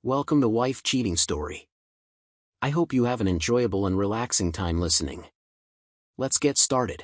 Welcome to Wife Cheating Story. I hope you have an enjoyable and relaxing time listening. Let's get started.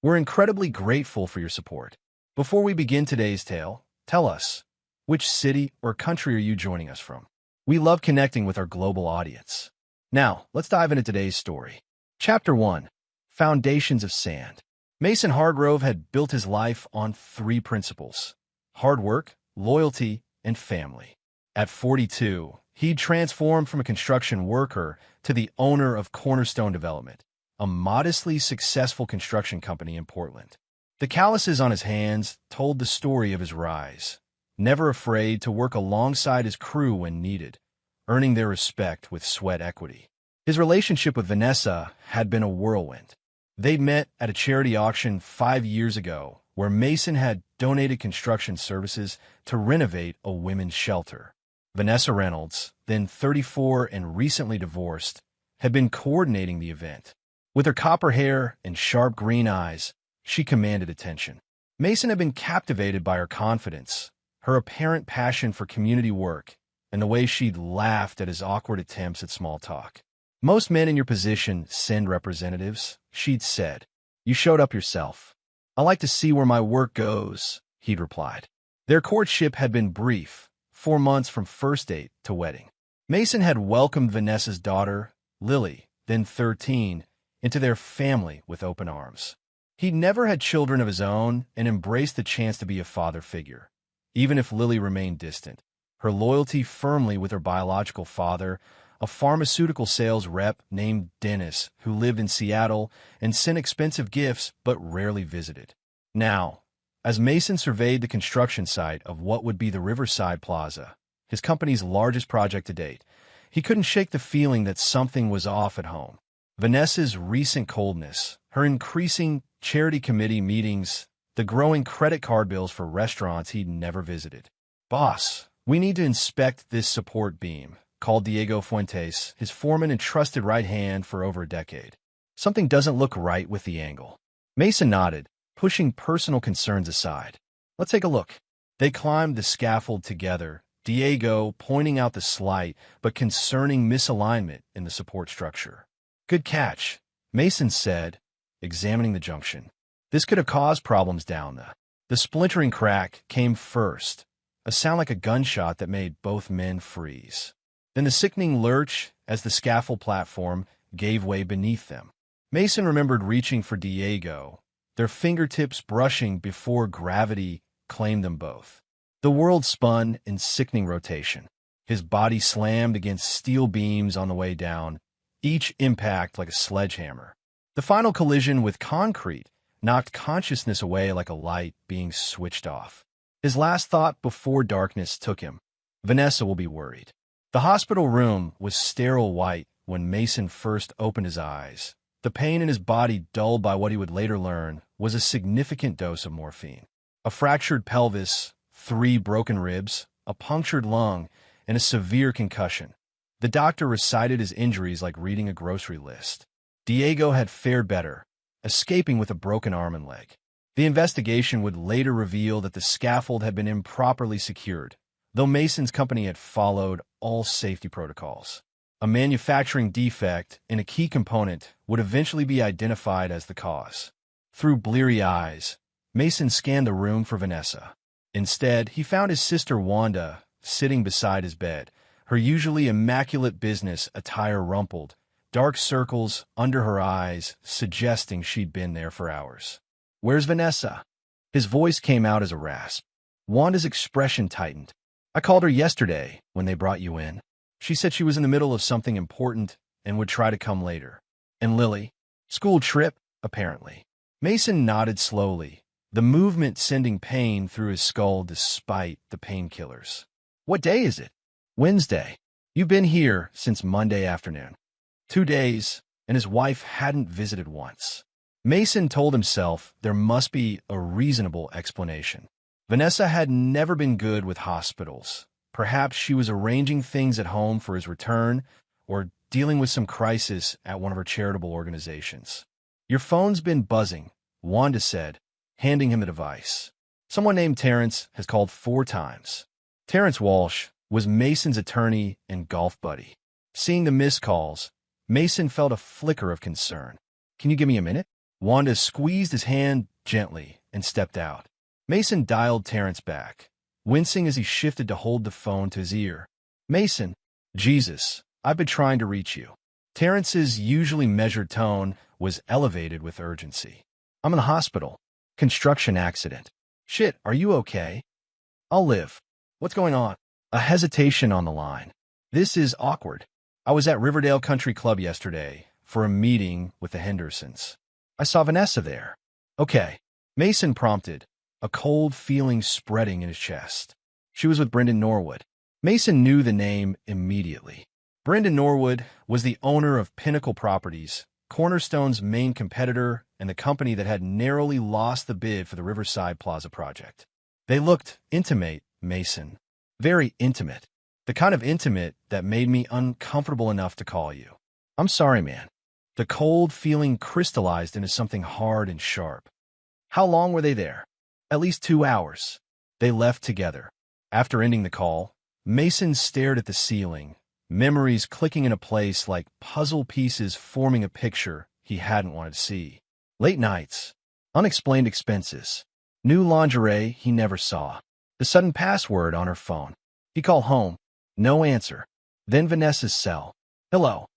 We're incredibly grateful for your support. Before we begin today's tale, tell us, which city or country are you joining us from? We love connecting with our global audience. Now, let's dive into today's story. Chapter 1. Foundations of Sand. Mason Hargrove had built his life on three principles: hard work, loyalty, and family. At 42, he'd transformed from a construction worker to the owner of Cornerstone Development, a modestly successful construction company in Portland. The calluses on his hands told the story of his rise, never afraid to work alongside his crew when needed, earning their respect with sweat equity. His relationship with Vanessa had been a whirlwind. They'd met at a charity auction 5 years ago, where Mason had donated construction services to renovate a women's shelter. Vanessa Reynolds, then 34 and recently divorced, had been coordinating the event. With her copper hair and sharp green eyes, she commanded attention. Mason had been captivated by her confidence, her apparent passion for community work, and the way she'd laughed at his awkward attempts at small talk. "Most men in your position send representatives," she'd said. "You showed up yourself. I like to see where my work goes," he'd replied. Their courtship had been brief, 4 months from first date to wedding. Mason had welcomed Vanessa's daughter, Lily, then 13, into their family with open arms. He never had children of his own and embraced the chance to be a father figure, even if Lily remained distant, her loyalty firmly with her biological father, a pharmaceutical sales rep named Dennis who lived in Seattle and sent expensive gifts but rarely visited. Now, as Mason surveyed the construction site of what would be the Riverside Plaza, his company's largest project to date, he couldn't shake the feeling that something was off at home. Vanessa's recent coldness, her increasing charity committee meetings, the growing credit card bills for restaurants he'd never visited. "Boss, we need to inspect this support beam," called Diego Fuentes, his foreman and trusted right hand for over a decade. "Something doesn't look right with the angle." Mason nodded, pushing personal concerns aside. "Let's take a look." They climbed the scaffold together, Diego pointing out the slight but concerning misalignment in the support structure. "Good catch," Mason said, examining the junction. "This could have caused problems down there." The splintering crack came first, a sound like a gunshot that made both men freeze. Then the sickening lurch as the scaffold platform gave way beneath them. Mason remembered reaching for Diego, their fingertips brushing before gravity claimed them both. The world spun in sickening rotation. His body slammed against steel beams on the way down, each impact like a sledgehammer. The final collision with concrete knocked consciousness away like a light being switched off. His last thought before darkness took him: Vanessa will be worried. The hospital room was sterile white when Mason first opened his eyes. The pain in his body, dulled by what he would later learn was a significant dose of morphine. A fractured pelvis, 3 broken ribs, a punctured lung, and a severe concussion. The doctor recited his injuries like reading a grocery list. Diego had fared better, escaping with a broken arm and leg. The investigation would later reveal that the scaffold had been improperly secured, though Mason's company had followed all safety protocols. A manufacturing defect in a key component would eventually be identified as the cause. Through bleary eyes, Mason scanned the room for Vanessa. Instead, he found his sister Wanda sitting beside his bed, her usually immaculate business attire rumpled, dark circles under her eyes suggesting she'd been there for hours. "Where's Vanessa?" His voice came out as a rasp. Wanda's expression tightened. "I called her yesterday when they brought you in. She said she was in the middle of something important and would try to come later." "And Lily?" "School trip, apparently." Mason nodded slowly, the movement sending pain through his skull despite the painkillers. "What day is it?" "Wednesday. You've been here since Monday afternoon." 2 days, and his wife hadn't visited once. Mason told himself there must be a reasonable explanation. Vanessa had never been good with hospitals. Perhaps she was arranging things at home for his return, or dealing with some crisis at one of her charitable organizations. "Your phone's been buzzing," Wanda said, handing him a device. Someone named Terrence has called 4 times. Terrence Walsh was Mason's attorney and golf buddy. Seeing the missed calls, Mason felt a flicker of concern. Can you give me a minute? Wanda squeezed his hand gently and stepped out. Mason dialed Terrence back, wincing as he shifted to hold the phone to his ear. Mason, Jesus, I've been trying to reach you. Terrence's usually measured tone was elevated with urgency. I'm in the hospital. Construction accident. Shit, are you okay? I'll live. What's going on? A hesitation on the line. This is awkward. I was at Riverdale Country Club yesterday for a meeting with the Hendersons. I saw Vanessa there. Okay. Mason prompted, a cold feeling spreading in his chest. She was with Brendan Norwood. Mason knew the name immediately. Brendan Norwood was the owner of Pinnacle Properties, Cornerstone's main competitor and the company that had narrowly lost the bid for the Riverside Plaza project. They looked intimate, Mason. Very intimate. The kind of intimate that made me uncomfortable enough to call you. I'm sorry, man. The cold feeling crystallized into something hard and sharp. How long were they there? At least 2 hours. They left together. After ending the call, Mason stared at the ceiling, memories clicking into place like puzzle pieces forming a picture he hadn't wanted to see. Late nights, unexplained expenses, new lingerie he never saw, the sudden password on her phone. He called home. No answer. Then Vanessa's cell. Hello.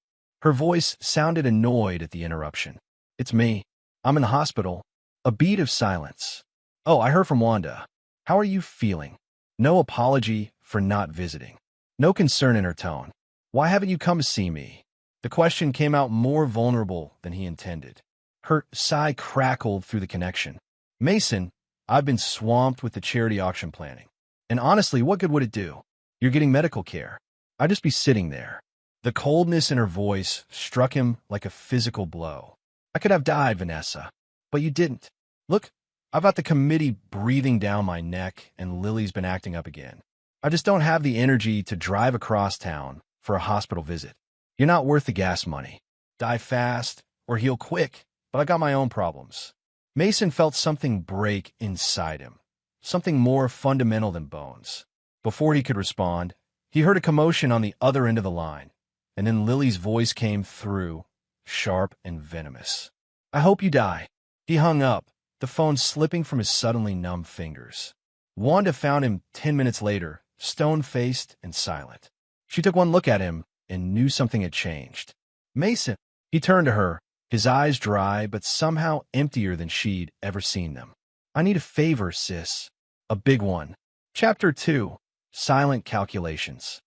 Her voice sounded annoyed at the interruption. It's me. I'm in the hospital. A beat of silence. Oh, I heard from Wanda. How are you feeling? No apology for not visiting. No concern in her tone. Why haven't you come to see me? The question came out more vulnerable than he intended. Her sigh crackled through the connection. Mason, I've been swamped with the charity auction planning. And honestly, what good would it do? You're getting medical care. I'd just be sitting there. The coldness in her voice struck him like a physical blow. I could have died, Vanessa. But you didn't. Look, I've got the committee breathing down my neck, and Lily's been acting up again. I just don't have the energy to drive across town for a hospital visit. You're not worth the gas money. Die fast or heal quick, but I got my own problems. Mason felt something break inside him, something more fundamental than bones. Before he could respond, he heard a commotion on the other end of the line, and then Lily's voice came through, sharp and venomous. I hope you die. He hung up, the phone slipping from his suddenly numb fingers. Wanda found him 10 minutes later, stone-faced and silent. She took one look at him and knew something had changed. Mason. He turned to her, his eyes dry but somehow emptier than she'd ever seen them. I need a favor, sis. A big one. Chapter 2. Silent Calculations.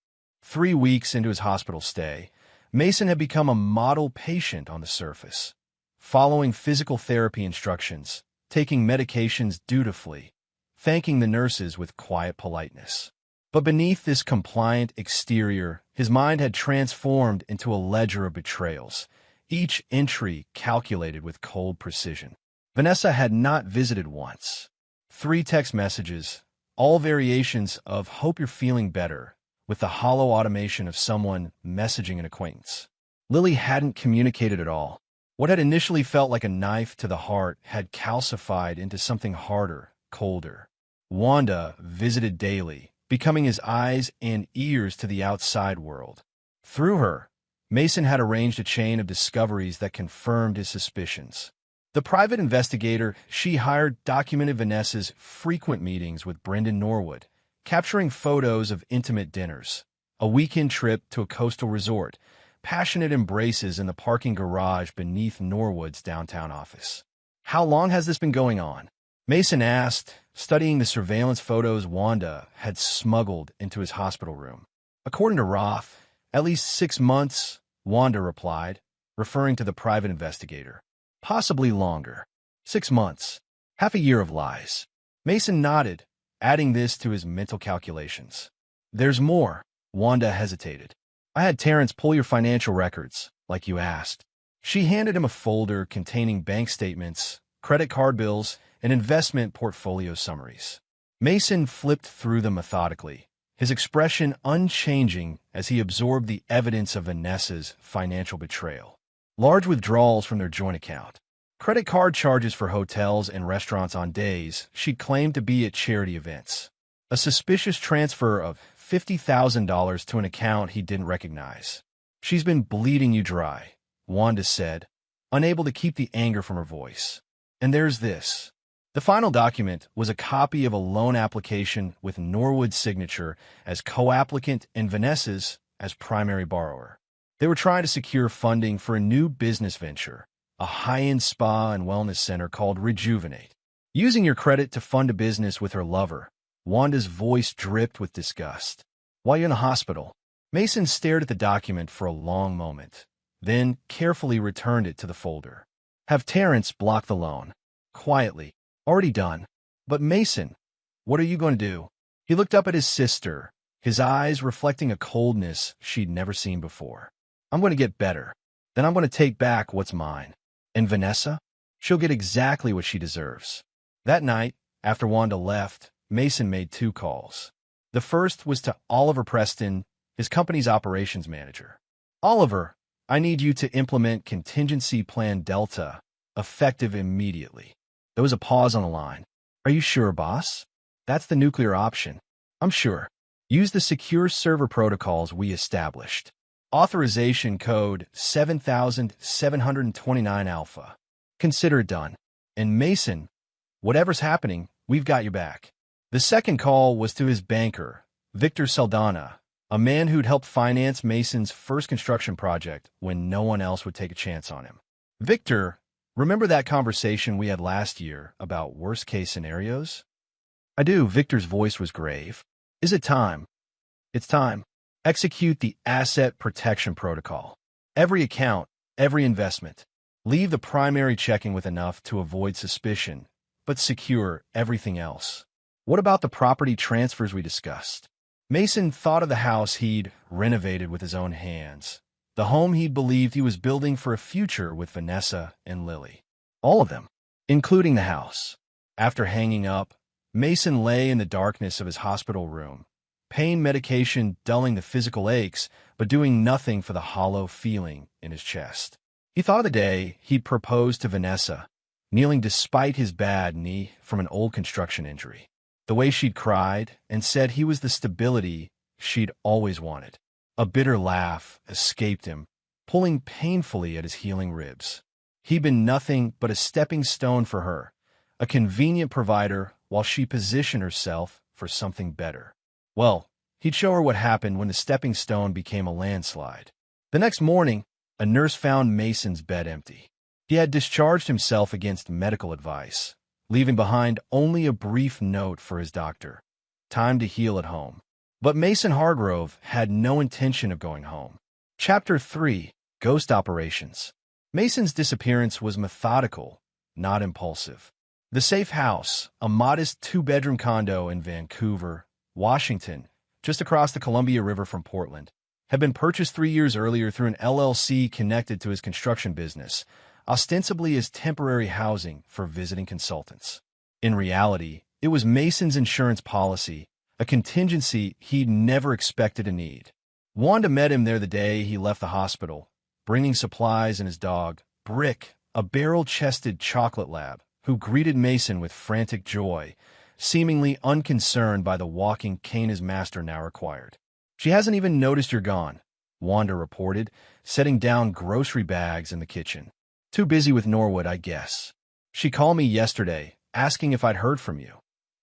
3 weeks into his hospital stay, Mason had become a model patient on the surface, following physical therapy instructions, taking medications dutifully, thanking the nurses with quiet politeness. But beneath this compliant exterior, his mind had transformed into a ledger of betrayals, each entry calculated with cold precision. Vanessa had not visited once. 3 text messages, all variations of "hope you're feeling better," with the hollow automation of someone messaging an acquaintance. Lily hadn't communicated at all. What had initially felt like a knife to the heart had calcified into something harder, colder. Wanda visited daily, becoming his eyes and ears to the outside world. Through her, Mason had arranged a chain of discoveries that confirmed his suspicions. The private investigator she hired documented Vanessa's frequent meetings with Brendan Norwood, capturing photos of intimate dinners, a weekend trip to a coastal resort, passionate embraces in the parking garage beneath Norwood's downtown office. How long has this been going on? Mason asked, studying the surveillance photos Wanda had smuggled into his hospital room. According to Roth, at least 6 months, Wanda replied, referring to the private investigator. Possibly longer. 6 months. Half a year of lies. Mason nodded, adding this to his mental calculations. There's more. Wanda hesitated. I had Terrence pull your financial records, like you asked. She handed him a folder containing bank statements, credit card bills, and investment portfolio summaries. Mason flipped through them methodically, his expression unchanging as he absorbed the evidence of Vanessa's financial betrayal. Large withdrawals from their joint account, credit card charges for hotels and restaurants on days she claimed to be at charity events, a suspicious transfer of $50,000 to an account he didn't recognize. "She's been bleeding you dry," Wanda said, unable to keep the anger from her voice. "And there's this." The final document was a copy of a loan application with Norwood's signature as co-applicant and Vanessa's as primary borrower. They were trying to secure funding for a new business venture, a high-end spa and wellness center called Rejuvenate. Using your credit to fund a business with her lover, Wanda's voice dripped with disgust. While you're in the hospital, Mason stared at the document for a long moment, then carefully returned it to the folder. "Have Terrence block the loan." Quietly. "Already done." "But Mason, what are you going to do?" He looked up at his sister, his eyes reflecting a coldness she'd never seen before. "I'm going to get better. Then I'm going to take back what's mine. And Vanessa? She'll get exactly what she deserves." That night, after Wanda left, Mason made 2 calls. The first was to Oliver Preston, his company's operations manager. "Oliver, I need you to implement Contingency Plan Delta, effective immediately." There was a pause on the line. "Are you sure, boss?" "That's the nuclear option." "I'm sure. Use the secure server protocols we established. Authorization code 7729 Alpha. Consider it done. And Mason, whatever's happening, we've got your back." The second call was to his banker, Victor Saldana, a man who'd helped finance Mason's first construction project when no one else would take a chance on him. "Victor, remember that conversation we had last year about worst-case scenarios?" "I do." Victor's voice was grave. "Is it time?" "It's time. Execute the Asset Protection Protocol. Every account, every investment. Leave the primary checking with enough to avoid suspicion, but secure everything else." "What about the property transfers we discussed?" Mason thought of the house he'd renovated with his own hands, the home he believed he was building for a future with Vanessa and Lily. "All of them, including the house." After hanging up, Mason lay in the darkness of his hospital room, pain medication dulling the physical aches, but doing nothing for the hollow feeling in his chest. He thought of the day he'd proposed to Vanessa, kneeling despite his bad knee from an old construction injury. The way she'd cried and said he was the stability she'd always wanted. A bitter laugh escaped him, pulling painfully at his healing ribs. He'd been nothing but a stepping stone for her, a convenient provider while she positioned herself for something better. Well, he'd show her what happened when the stepping stone became a landslide. The next morning, a nurse found Mason's bed empty. He had discharged himself against medical advice, leaving behind only a brief note for his doctor. Time to heal at home. But Mason Hargrove had no intention of going home. Chapter 3: Ghost Operations. Mason's disappearance was methodical, not impulsive. The Safe House, a modest 2-bedroom condo in Vancouver, Washington, just across the Columbia River from Portland, had been purchased 3 years earlier through an LLC connected to his construction business, ostensibly as temporary housing for visiting consultants. In reality, it was Mason's insurance policy, a contingency he'd never expected to need. Wanda met him there the day he left the hospital, bringing supplies and his dog, Brick, a barrel-chested chocolate lab, who greeted Mason with frantic joy, seemingly unconcerned by the walking cane his master now required. "She hasn't even noticed you're gone," Wanda reported, setting down grocery bags in the kitchen. "Too busy with Norwood, I guess. She called me yesterday, asking if I'd heard from you,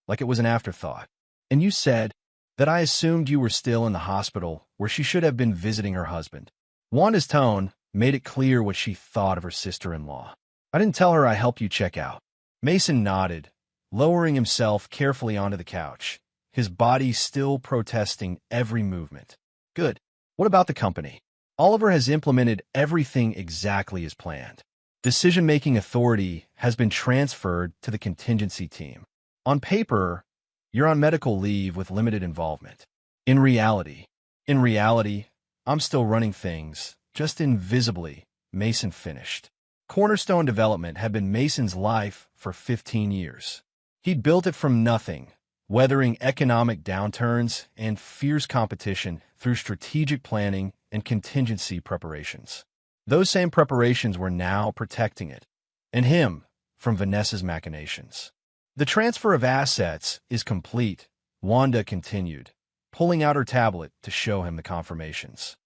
like it was an afterthought. And you said that I assumed you were still in the hospital where she should have been visiting her husband." Wanda's tone made it clear what she thought of her sister-in-law. "I didn't tell her I helped you check out." Mason nodded, lowering himself carefully onto the couch, his body still protesting every movement. "Good. What about the company?" "Oliver has implemented everything exactly as planned. Decision-making authority has been transferred to the contingency team. On paper, you're on medical leave with limited involvement. In reality, I'm still running things, just invisibly," Mason finished. Cornerstone Development had been Mason's life for 15 years. He'd built it from nothing, weathering economic downturns and fierce competition through strategic planning and contingency preparations. Those same preparations were now protecting it, and him from Vanessa's machinations. The transfer of assets is complete, Wanda continued, pulling out her tablet to show him the confirmations.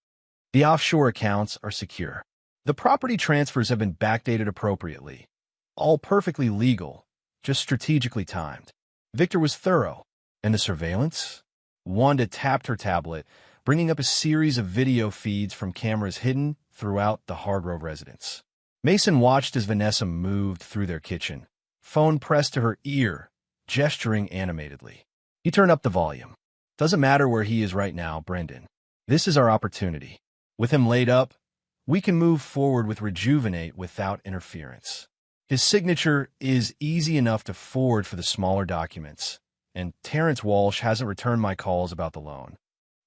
The offshore accounts are secure. The property transfers have been backdated appropriately. All perfectly legal, just strategically timed. Victor was thorough. And the surveillance? Wanda tapped her tablet, bringing up a series of video feeds from cameras hidden throughout the Hargrove residence. Mason watched as Vanessa moved through their kitchen, phone pressed to her ear, gesturing animatedly. He turned up the volume. Doesn't matter where he is right now, Brendan. This is our opportunity. With him laid up, we can move forward with Rejuvenate without interference. His signature is easy enough to forward for the smaller documents, and Terrence Walsh hasn't returned my calls about the loan.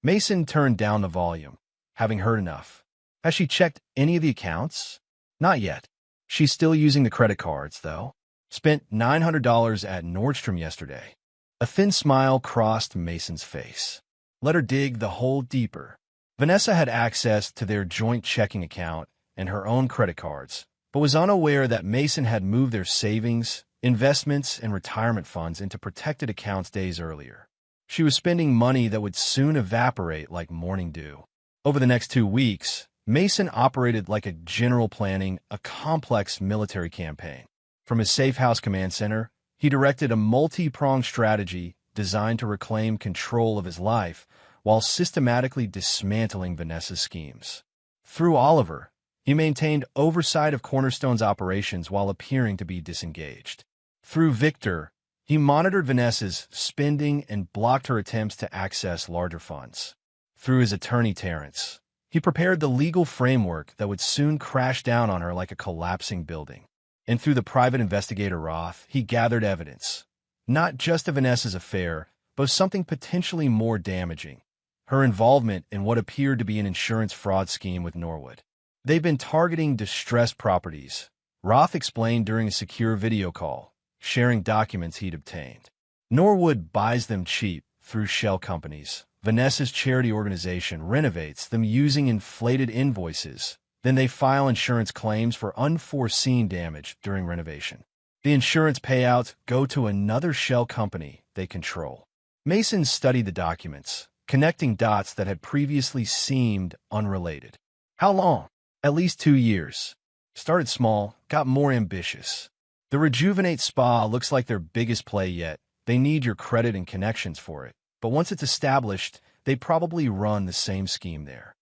Mason turned down the volume, having heard enough. Has she checked any of the accounts? Not yet. She's still using the credit cards, though. Spent $900 at Nordstrom yesterday. A thin smile crossed Mason's face. Let her dig the hole deeper. Vanessa had access to their joint checking account and her own credit cards, but was unaware that Mason had moved their savings, investments, and retirement funds into protected accounts days earlier. She was spending money that would soon evaporate like morning dew. Over the next 2 weeks, Mason operated like a general planning a complex military campaign. From his safe house command center, he directed a multi-pronged strategy designed to reclaim control of his life while systematically dismantling Vanessa's schemes. Through Oliver, he maintained oversight of Cornerstone's operations while appearing to be disengaged. Through Victor, he monitored Vanessa's spending and blocked her attempts to access larger funds. Through his attorney Terrence, he prepared the legal framework that would soon crash down on her like a collapsing building. And through the private investigator Roth, he gathered evidence, not just of Vanessa's affair, but of something potentially more damaging, her involvement in what appeared to be an insurance fraud scheme with Norwood. They've been targeting distressed properties, Roth explained during a secure video call, sharing documents he'd obtained. Norwood buys them cheap through shell companies. Vanessa's charity organization renovates them using inflated invoices. Then they file insurance claims for unforeseen damage during renovation. The insurance payouts go to another shell company they control. Mason studied the documents, connecting dots that had previously seemed unrelated. How long? At least 2 years. Started small, got more ambitious. The Rejuvenate Spa looks like their biggest play yet. They need your credit and connections for it. But once it's established, they probably run the same scheme there.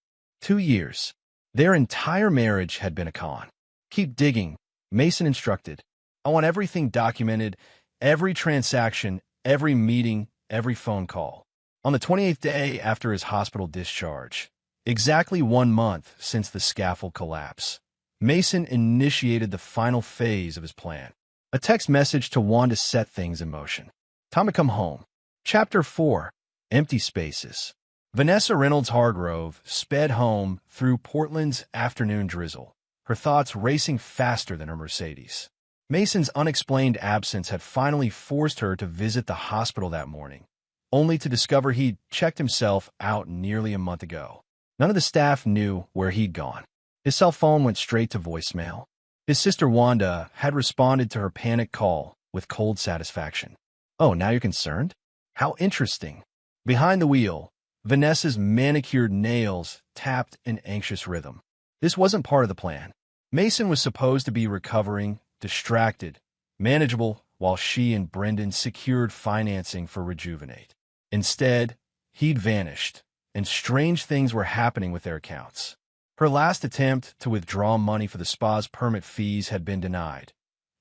2 years. Their entire marriage had been a con. Keep digging, Mason instructed. I want everything documented, every transaction, every meeting, every phone call. On the 28th day after his hospital discharge, exactly 1 month since the scaffold collapse, Mason initiated the final phase of his plan. A text message to Wanda set things in motion. Time to come home. Chapter 4. Empty Spaces. Vanessa Reynolds Hargrove sped home through Portland's afternoon drizzle, her thoughts racing faster than her Mercedes. Mason's unexplained absence had finally forced her to visit the hospital that morning, only to discover he'd checked himself out nearly a month ago. None of the staff knew where he'd gone. His cell phone went straight to voicemail. His sister Wanda had responded to her panic call with cold satisfaction. Oh, now you're concerned? How interesting. Behind the wheel, Vanessa's manicured nails tapped an anxious rhythm. This wasn't part of the plan. Mason was supposed to be recovering, distracted, manageable, while she and Brendan secured financing for Rejuvenate. Instead, he'd vanished, and strange things were happening with their accounts. Her last attempt to withdraw money for the spa's permit fees had been denied.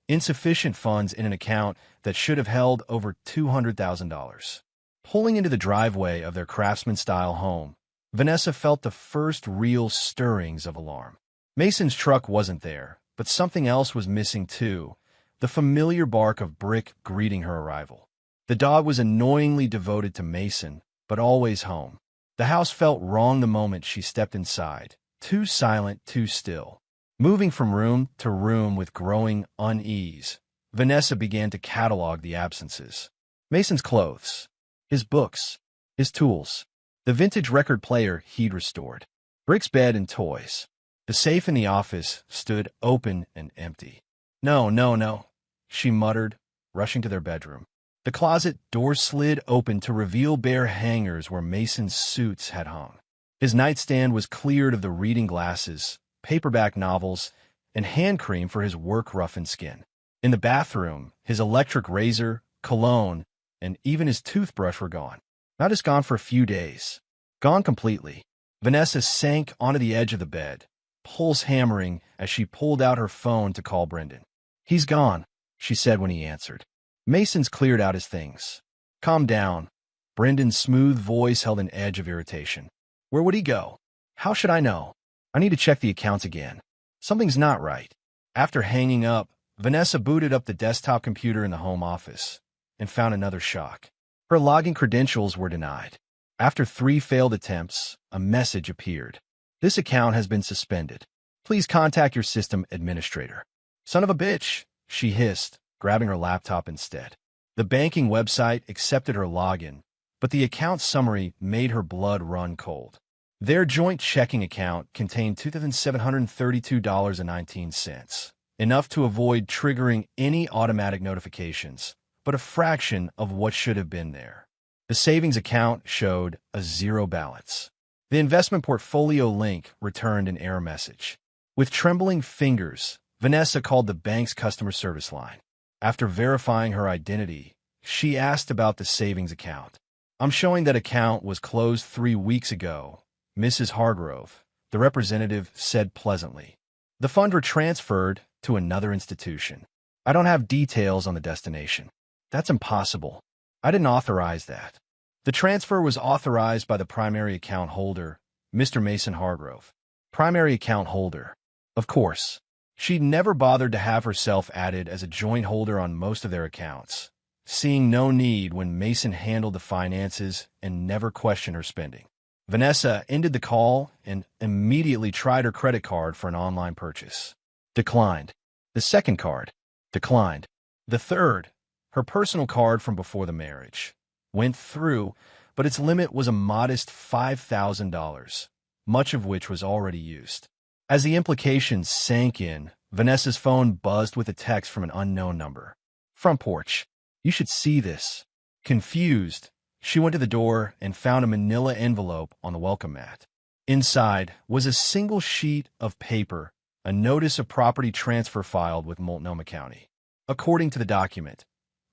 Insufficient funds in an account that should have held over $200,000. Pulling into the driveway of their craftsman-style home, Vanessa felt the first real stirrings of alarm. Mason's truck wasn't there, but something else was missing too, the familiar bark of Brick greeting her arrival. The dog was annoyingly devoted to Mason, but always home. The house felt wrong the moment she stepped inside, too silent, too still. Moving from room to room with growing unease, Vanessa began to catalog the absences. Mason's clothes, his books, his tools, the vintage record player he'd restored, Brick's bed and toys. The safe in the office stood open and empty. No, no, no, she muttered, rushing to their bedroom. The closet door slid open to reveal bare hangers where Mason's suits had hung. His nightstand was cleared of the reading glasses, paperback novels, and hand cream for his work-roughened skin. In the bathroom, his electric razor, cologne, and even his toothbrush were gone. Not just gone for a few days. Gone completely. Vanessa sank onto the edge of the bed, pulse hammering as she pulled out her phone to call Brendan. "He's gone," she said when he answered. Mason's cleared out his things. "Calm down." Brendan's smooth voice held an edge of irritation. "Where would he go? How should I know? I need to check the accounts again. Something's not right." After hanging up, Vanessa booted up the desktop computer in the home office and found another shock. Her login credentials were denied. After 3 failed attempts, a message appeared. "This account has been suspended. Please contact your system administrator." "Son of a bitch," she hissed, grabbing her laptop instead. The banking website accepted her login, but the account summary made her blood run cold. Their joint checking account contained $2,732.19, enough to avoid triggering any automatic notifications, but a fraction of what should have been there. The savings account showed a 0 balance. The investment portfolio link returned an error message. With trembling fingers, Vanessa called the bank's customer service line. After verifying her identity, she asked about the savings account. "I'm showing that account was closed 3 weeks ago, Mrs. Hargrove," the representative said pleasantly. "The funds were transferred to another institution. I don't have details on the destination." "That's impossible. I didn't authorize that." "The transfer was authorized by the primary account holder, Mr. Mason Hargrove." Primary account holder. Of course. She'd never bothered to have herself added as a joint holder on most of their accounts, seeing no need when Mason handled the finances and never questioned her spending. Vanessa ended the call and immediately tried her credit card for an online purchase. Declined. The second card. Declined. The third, her personal card from before the marriage, went through, but its limit was a modest $5,000, much of which was already used. As the implications sank in, Vanessa's phone buzzed with a text from an unknown number. "Front porch. You should see this." Confused, she went to the door and found a manila envelope on the welcome mat. Inside was a single sheet of paper, a notice of property transfer filed with Multnomah County. According to the document,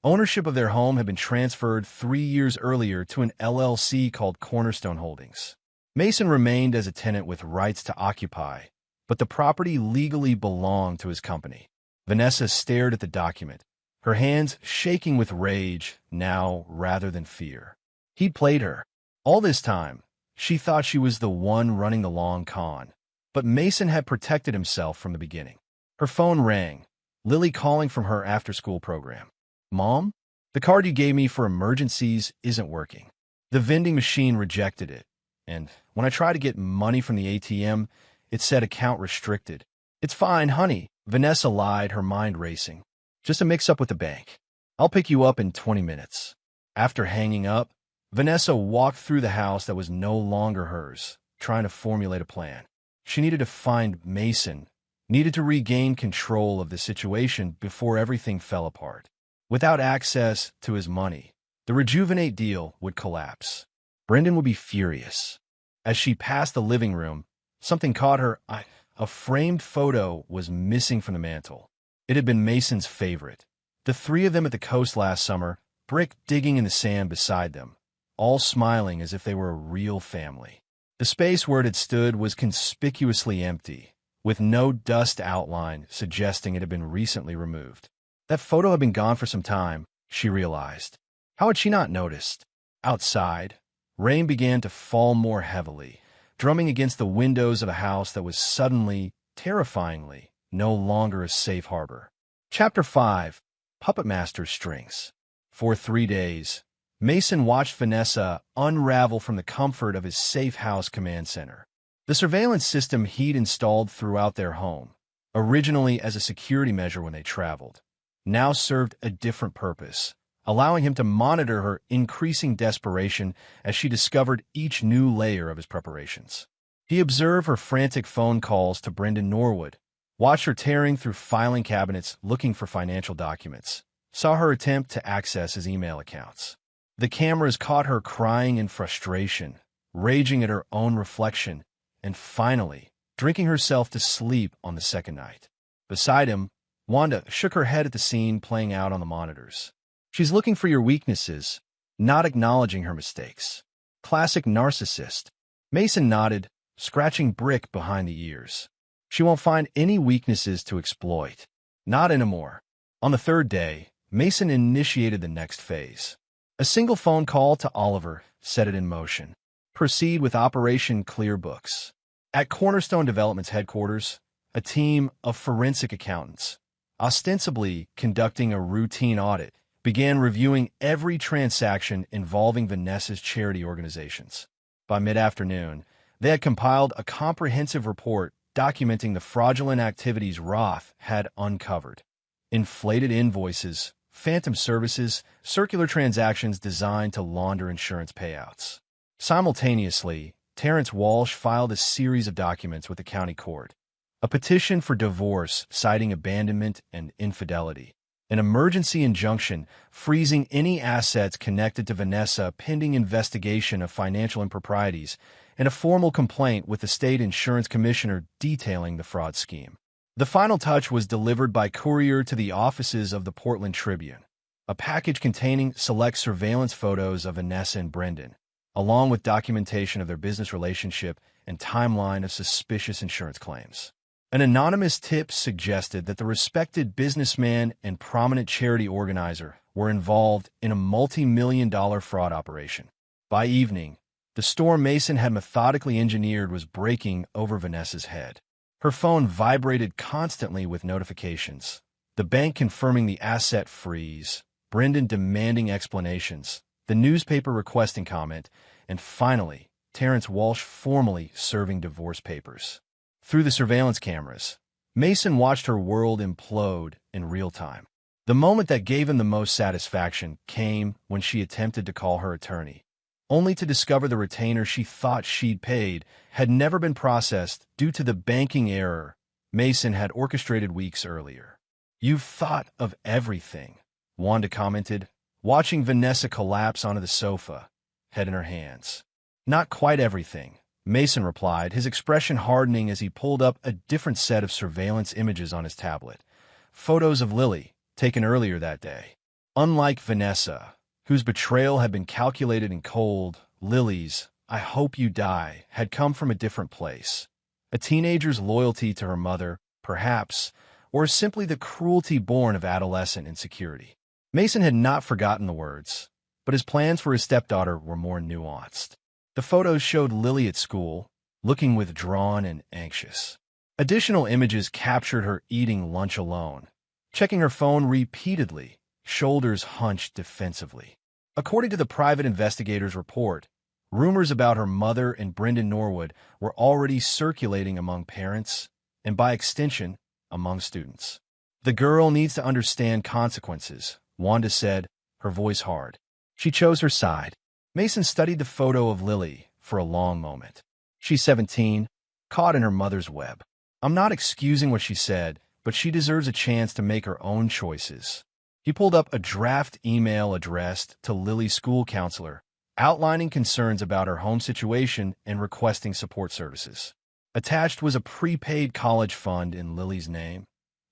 ownership of their home had been transferred 3 years earlier to an LLC called Cornerstone Holdings. Mason remained as a tenant with rights to occupy, but the property legally belonged to his company. Vanessa stared at the document, her hands shaking with rage now rather than fear. He'd played her. All this time, she thought she was the one running the long con, but Mason had protected himself from the beginning. Her phone rang, Lily calling from her after-school program. "Mom, the card you gave me for emergencies isn't working." The vending machine rejected it, and when I tried to get money from the ATM, it said account restricted. "It's fine, honey," Vanessa lied, her mind racing. "Just a mix-up with the bank. I'll pick you up in 20 minutes. After hanging up, Vanessa walked through the house that was no longer hers, trying to formulate a plan. She needed to find Mason, needed to regain control of the situation before everything fell apart. Without access to his money, the Rejuvenate deal would collapse. Brendan would be furious. As she passed the living room, something caught her eye. A framed photo was missing from the mantel. It had been Mason's favorite. The 3 of them at the coast last summer, Brick digging in the sand beside them, all smiling as if they were a real family. The space where it had stood was conspicuously empty, with no dust outline suggesting it had been recently removed. That photo had been gone for some time, she realized. How had she not noticed? Outside, rain began to fall more heavily, drumming against the windows of a house that was suddenly, terrifyingly, no longer a safe harbor. Chapter 5. Puppet Master Strings. For 3 days, Mason watched Vanessa unravel from the comfort of his safe house command center. The surveillance system he'd installed throughout their home, originally as a security measure when they traveled, now served a different purpose, allowing him to monitor her increasing desperation as she discovered each new layer of his preparations. He observed her frantic phone calls to Brendan Norwood, watched her tearing through filing cabinets looking for financial documents, saw her attempt to access his email accounts. The cameras caught her crying in frustration, raging at her own reflection, and finally, drinking herself to sleep on the second night. Beside him, Wanda shook her head at the scene playing out on the monitors. She's looking for your weaknesses, not acknowledging her mistakes. Classic narcissist. Mason nodded, scratching Brick behind the ears. She won't find any weaknesses to exploit. Not anymore. On the third day, Mason initiated the next phase. A single phone call to Oliver set it in motion. Proceed with Operation Clear Books. At Cornerstone Development's headquarters, a team of forensic accountants, ostensibly conducting a routine audit, began reviewing every transaction involving Vanessa's charity organizations. By mid-afternoon, they had compiled a comprehensive report documenting the fraudulent activities Roth had uncovered. Inflated invoices, phantom services, circular transactions designed to launder insurance payouts. Simultaneously, Terrence Walsh filed a series of documents with the county court. A petition for divorce citing abandonment and infidelity. An emergency injunction freezing any assets connected to Vanessa pending investigation of financial improprieties, and a formal complaint with the state insurance commissioner detailing the fraud scheme. The final touch was delivered by courier to the offices of the Portland Tribune, a package containing select surveillance photos of Vanessa and Brendan, along with documentation of their business relationship and timeline of suspicious insurance claims. An anonymous tip suggested that the respected businessman and prominent charity organizer were involved in a multi-million-dollar fraud operation. By evening, the storm Mason had methodically engineered was breaking over Vanessa's head. Her phone vibrated constantly with notifications. The bank confirming the asset freeze, Brendan demanding explanations, the newspaper requesting comment, and finally, Terrence Walsh formally serving divorce papers. Through the surveillance cameras, Mason watched her world implode in real time. The moment that gave him the most satisfaction came when she attempted to call her attorney, only to discover the retainer she thought she'd paid had never been processed due to the banking error Mason had orchestrated weeks earlier. "You've thought of everything," Wanda commented, watching Vanessa collapse onto the sofa, head in her hands. "Not quite everything," Mason replied, his expression hardening as he pulled up a different set of surveillance images on his tablet. Photos of Lily, taken earlier that day. Unlike Vanessa, whose betrayal had been calculated and cold, Lily's "I hope you die" had come from a different place. A teenager's loyalty to her mother, perhaps, or simply the cruelty born of adolescent insecurity. Mason had not forgotten the words, but his plans for his stepdaughter were more nuanced. The photos showed Lily at school, looking withdrawn and anxious. Additional images captured her eating lunch alone, checking her phone repeatedly, shoulders hunched defensively. According to the private investigator's report, rumors about her mother and Brendan Norwood were already circulating among parents, and by extension, among students. "The girl needs to understand consequences," Wanda said, her voice hard. She chose her side. Mason studied the photo of Lily for a long moment. She's 17, caught in her mother's web. "I'm not excusing what she said, but she deserves a chance to make her own choices." He pulled up a draft email addressed to Lily's school counselor, outlining concerns about her home situation and requesting support services. Attached was a prepaid college fund in Lily's name,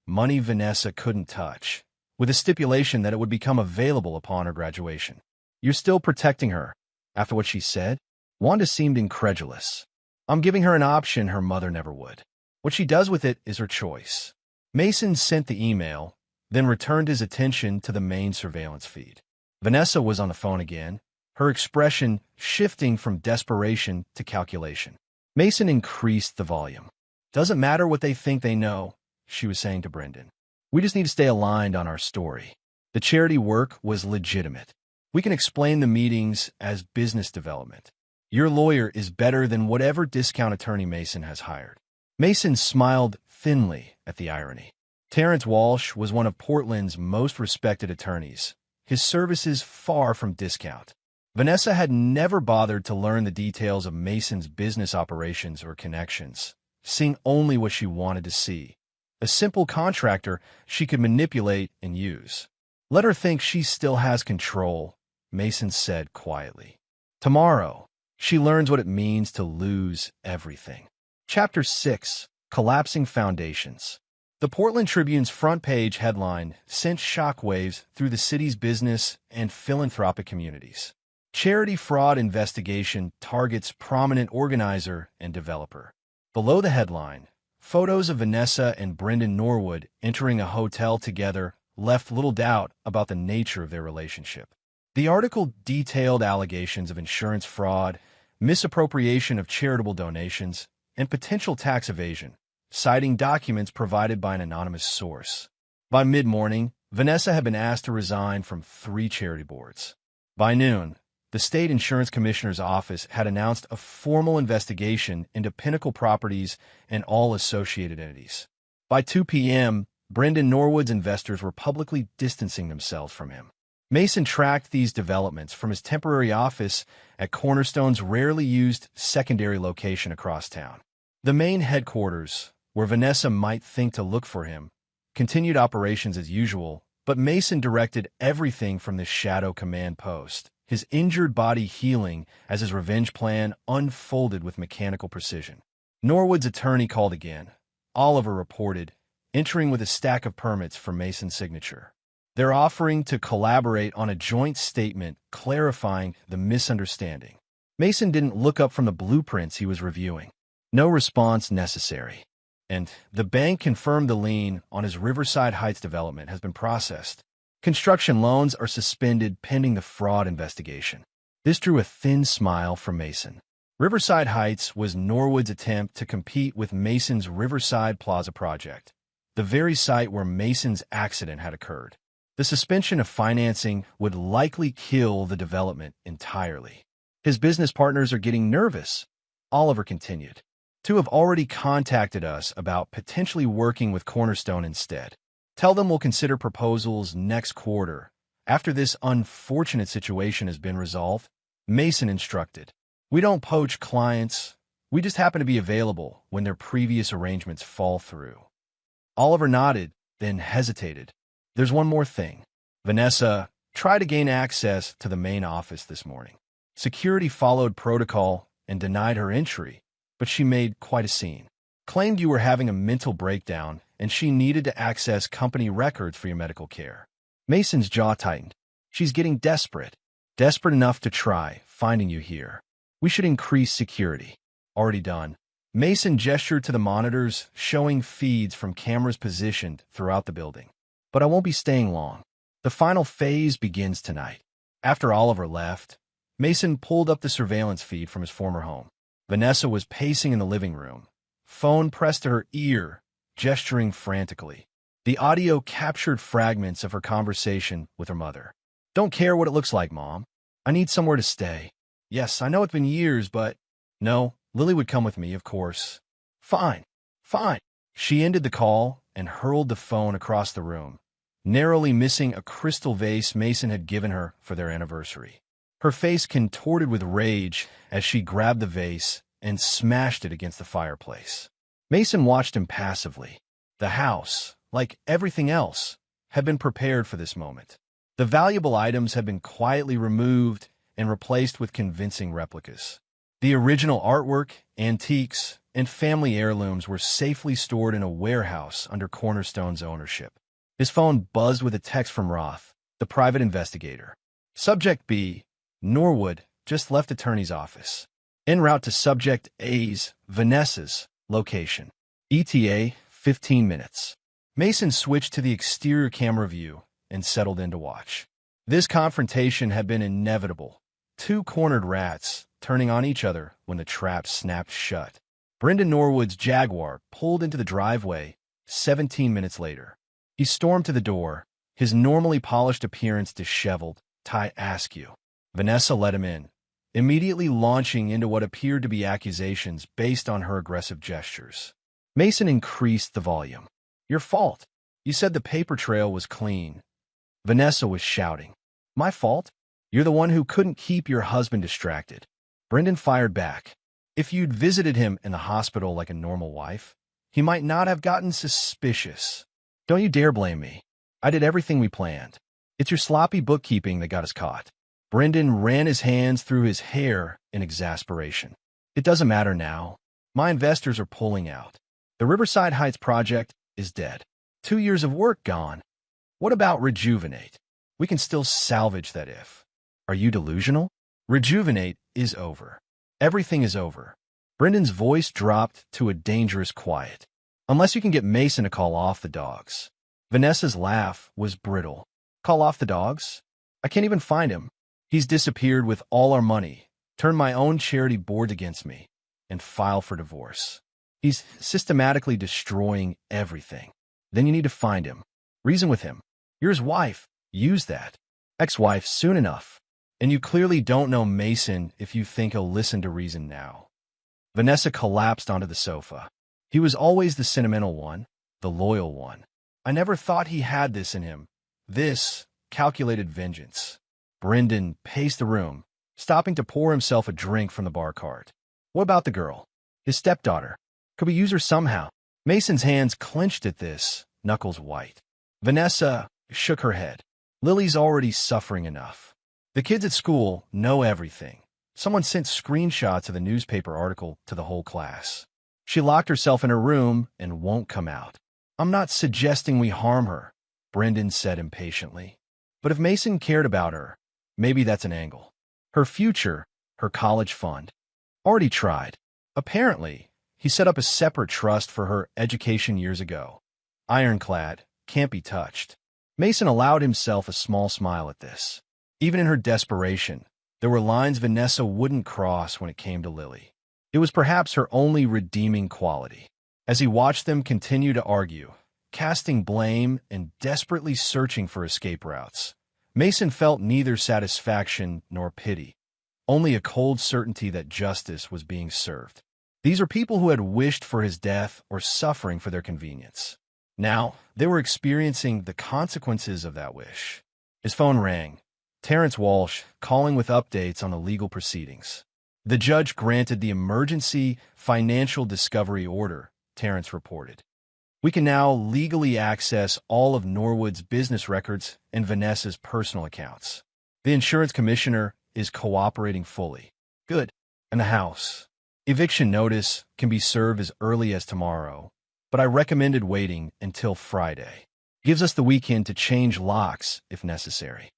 money Vanessa couldn't touch, with a stipulation that it would become available upon her graduation. "You're still protecting her, after what she said?" Wanda seemed incredulous. "I'm giving her an option her mother never would. What she does with it is her choice." Mason sent the email, then returned his attention to the main surveillance feed. Vanessa was on the phone again, her expression shifting from desperation to calculation. Mason increased the volume. "Doesn't matter what they think they know," she was saying to Brendan. "We just need to stay aligned on our story. The charity work was legitimate. We can explain the meetings as business development. Your lawyer is better than whatever discount attorney Mason has hired." Mason smiled thinly at the irony. Terrence Walsh was one of Portland's most respected attorneys, his services far from discount. Vanessa had never bothered to learn the details of Mason's business operations or connections, seeing only what she wanted to see: A simple contractor she could manipulate and use. Let her think she still has control, Mason said quietly. Tomorrow, she learns what it means to lose everything. Chapter 6. Collapsing Foundations. The Portland Tribune's front page headline sent shockwaves through the city's business and philanthropic communities. Charity fraud investigation targets prominent organizer and developer. Below the headline, photos of Vanessa and Brendan Norwood entering a hotel together left little doubt about the nature of their relationship. The article detailed allegations of insurance fraud, misappropriation of charitable donations, and potential tax evasion, citing documents provided by an anonymous source. By mid-morning, Vanessa had been asked to resign from 3 charity boards. By noon, the state insurance commissioner's office had announced a formal investigation into Pinnacle Properties and all associated entities. By 2 p.m., Brendan Norwood's investors were publicly distancing themselves from him. Mason tracked these developments from his temporary office at Cornerstone's rarely used secondary location across town. The main headquarters, where Vanessa might think to look for him, continued operations as usual, but Mason directed everything from this shadow command post, his injured body healing as his revenge plan unfolded with mechanical precision. Norwood's attorney called again. Oliver reported, entering with a stack of permits for Mason's signature. They're offering to collaborate on a joint statement clarifying the misunderstanding. Mason didn't look up from the blueprints he was reviewing. No response necessary. And the bank confirmed the lien on his Riverside Heights development has been processed. Construction loans are suspended pending the fraud investigation. This drew a thin smile from Mason. Riverside Heights was Norwood's attempt to compete with Mason's Riverside Plaza project, the very site where Mason's accident had occurred. The suspension of financing would likely kill the development entirely. His business partners are getting nervous, Oliver continued. 2 have already contacted us about potentially working with Cornerstone instead. Tell them we'll consider proposals next quarter, after this unfortunate situation has been resolved, Mason instructed. We don't poach clients. We just happen to be available when their previous arrangements fall through. Oliver nodded, then hesitated. There's one more thing. Vanessa tried to gain access to the main office this morning. Security followed protocol and denied her entry, but she made quite a scene. Claimed you were having a mental breakdown and she needed to access company records for your medical care. Mason's jaw tightened. She's getting desperate. Desperate enough to try finding you here. We should increase security. Already done. Mason gestured to the monitors, showing feeds from cameras positioned throughout the building. But I won't be staying long. The final phase begins tonight. After Oliver left, Mason pulled up the surveillance feed from his former home. Vanessa was pacing in the living room. Phone pressed to her ear, gesturing frantically. The audio captured fragments of her conversation with her mother. Don't care what it looks like, Mom. I need somewhere to stay. Yes, I know it's been years, but... No, Lily would come with me, of course. Fine. She ended the call and hurled the phone across the room, narrowly missing a crystal vase Mason had given her for their anniversary. Her face contorted with rage as she grabbed the vase and smashed it against the fireplace. Mason watched impassively. The house, like everything else, had been prepared for this moment. The valuable items had been quietly removed and replaced with convincing replicas. The original artwork, antiques, and family heirlooms were safely stored in a warehouse under Cornerstone's ownership. His phone buzzed with a text from Roth, the private investigator. Subject B, Norwood, just left attorney's office. En route to Subject A's, Vanessa's, location. ETA, 15 minutes. Mason switched to the exterior camera view and settled in to watch. This confrontation had been inevitable. 2 cornered rats turning on each other when the trap snapped shut. Brendan Norwood's Jaguar pulled into the driveway 17 minutes later. He stormed to the door, his normally polished appearance disheveled. "I ask you." Vanessa let him in, immediately launching into what appeared to be accusations based on her aggressive gestures. Mason increased the volume. "Your fault. You said the paper trail was clean." Vanessa was shouting. "My fault? You're the one who couldn't keep your husband distracted." Brendan fired back. "If you'd visited him in the hospital like a normal wife, he might not have gotten suspicious. Don't you dare blame me. I did everything we planned. It's your sloppy bookkeeping that got us caught. Brendan ran his hands through his hair in exasperation. It doesn't matter now. My investors are pulling out. The Riverside Heights project is dead. 2 years of work gone. What about Rejuvenate? We can still salvage that if. Are you delusional? Rejuvenate is over. Everything is over. Brendan's voice dropped to a dangerous quiet. Unless you can get Mason to call off the dogs. Vanessa's laugh was brittle. Call off the dogs? I can't even find him. He's disappeared with all our money, turned my own charity board against me, and filed for divorce. He's systematically destroying everything. Then you need to find him. Reason with him. You're his wife. Use that. Ex-wife soon enough. And you clearly don't know Mason if you think he'll listen to reason now. Vanessa collapsed onto the sofa. He was always the sentimental one, the loyal one. I never thought he had this in him. This calculated vengeance. Brendan paced the room, stopping to pour himself a drink from the bar cart. What about the girl? His stepdaughter. Could we use her somehow? Mason's hands clenched at this, knuckles white. Vanessa shook her head. Lily's already suffering enough. The kids at school know everything. Someone sent screenshots of the newspaper article to the whole class. She locked herself in her room and won't come out. I'm not suggesting we harm her, Brendan said impatiently. But if Mason cared about her, maybe that's an angle. Her future, her college fund. Already tried. Apparently, he set up a separate trust for her education years ago. Ironclad, can't be touched. Mason allowed himself a small smile at this. Even in her desperation, there were lines Vanessa wouldn't cross when it came to Lily. It was perhaps her only redeeming quality. As he watched them continue to argue, casting blame and desperately searching for escape routes, Mason felt neither satisfaction nor pity, only a cold certainty that justice was being served. These are people who had wished for his death or suffering for their convenience. Now, they were experiencing the consequences of that wish. His phone rang. Terrence Walsh, calling with updates on the legal proceedings. The judge granted the emergency financial discovery order, Terrence reported. We can now legally access all of Norwood's business records and Vanessa's personal accounts. The insurance commissioner is cooperating fully. Good. And the house. Eviction notice can be served as early as tomorrow, but I recommended waiting until Friday. Gives us the weekend to change locks if necessary.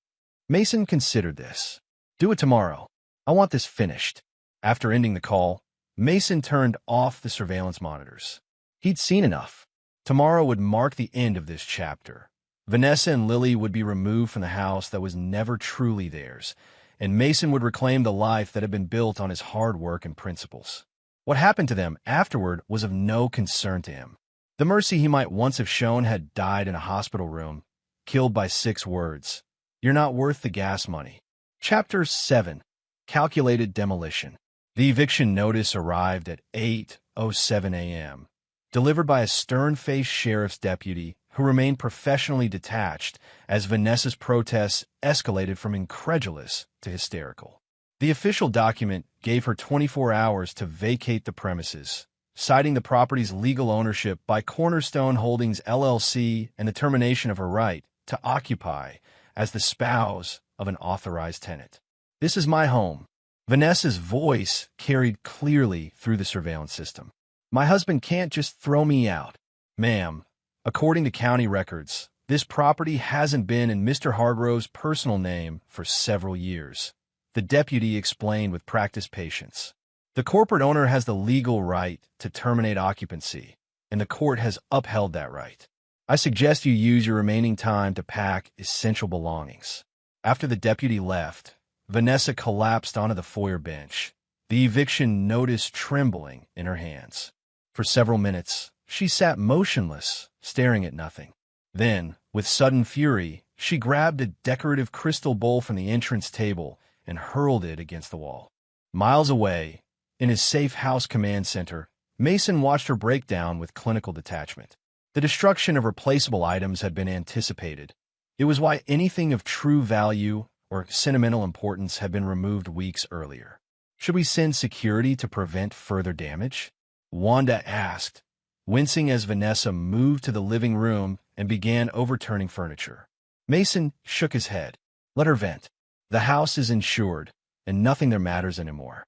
Mason considered this. Do it tomorrow. I want this finished. After ending the call, Mason turned off the surveillance monitors. He'd seen enough. Tomorrow would mark the end of this chapter. Vanessa and Lily would be removed from the house that was never truly theirs, and Mason would reclaim the life that had been built on his hard work and principles. What happened to them afterward was of no concern to him. The mercy he might once have shown had died in a hospital room, killed by 6 words. You're not worth the gas money. Chapter 7. Calculated Demolition. The eviction notice arrived at 8:07 a.m., delivered by a stern-faced sheriff's deputy who remained professionally detached as Vanessa's protests escalated from incredulous to hysterical. The official document gave her 24 hours to vacate the premises, citing the property's legal ownership by Cornerstone Holdings LLC and the termination of her right to occupy as the spouse of an authorized tenant. This is my home. Vanessa's voice carried clearly through the surveillance system. My husband can't just throw me out. Ma'am, according to county records, this property hasn't been in Mr. Hargrove's personal name for several years. The deputy explained with practiced patience. The corporate owner has the legal right to terminate occupancy, and the court has upheld that right. I suggest you use your remaining time to pack essential belongings. After the deputy left, Vanessa collapsed onto the foyer bench, the eviction notice trembling in her hands. For several minutes, she sat motionless, staring at nothing. Then, with sudden fury, she grabbed a decorative crystal bowl from the entrance table and hurled it against the wall. Miles away, in his safe house command center, Mason watched her break down with clinical detachment. The destruction of replaceable items had been anticipated. It was why anything of true value or sentimental importance had been removed weeks earlier. Should we send security to prevent further damage? Wanda asked, wincing as Vanessa moved to the living room and began overturning furniture. Mason shook his head. Let her vent. The house is insured, and nothing there matters anymore.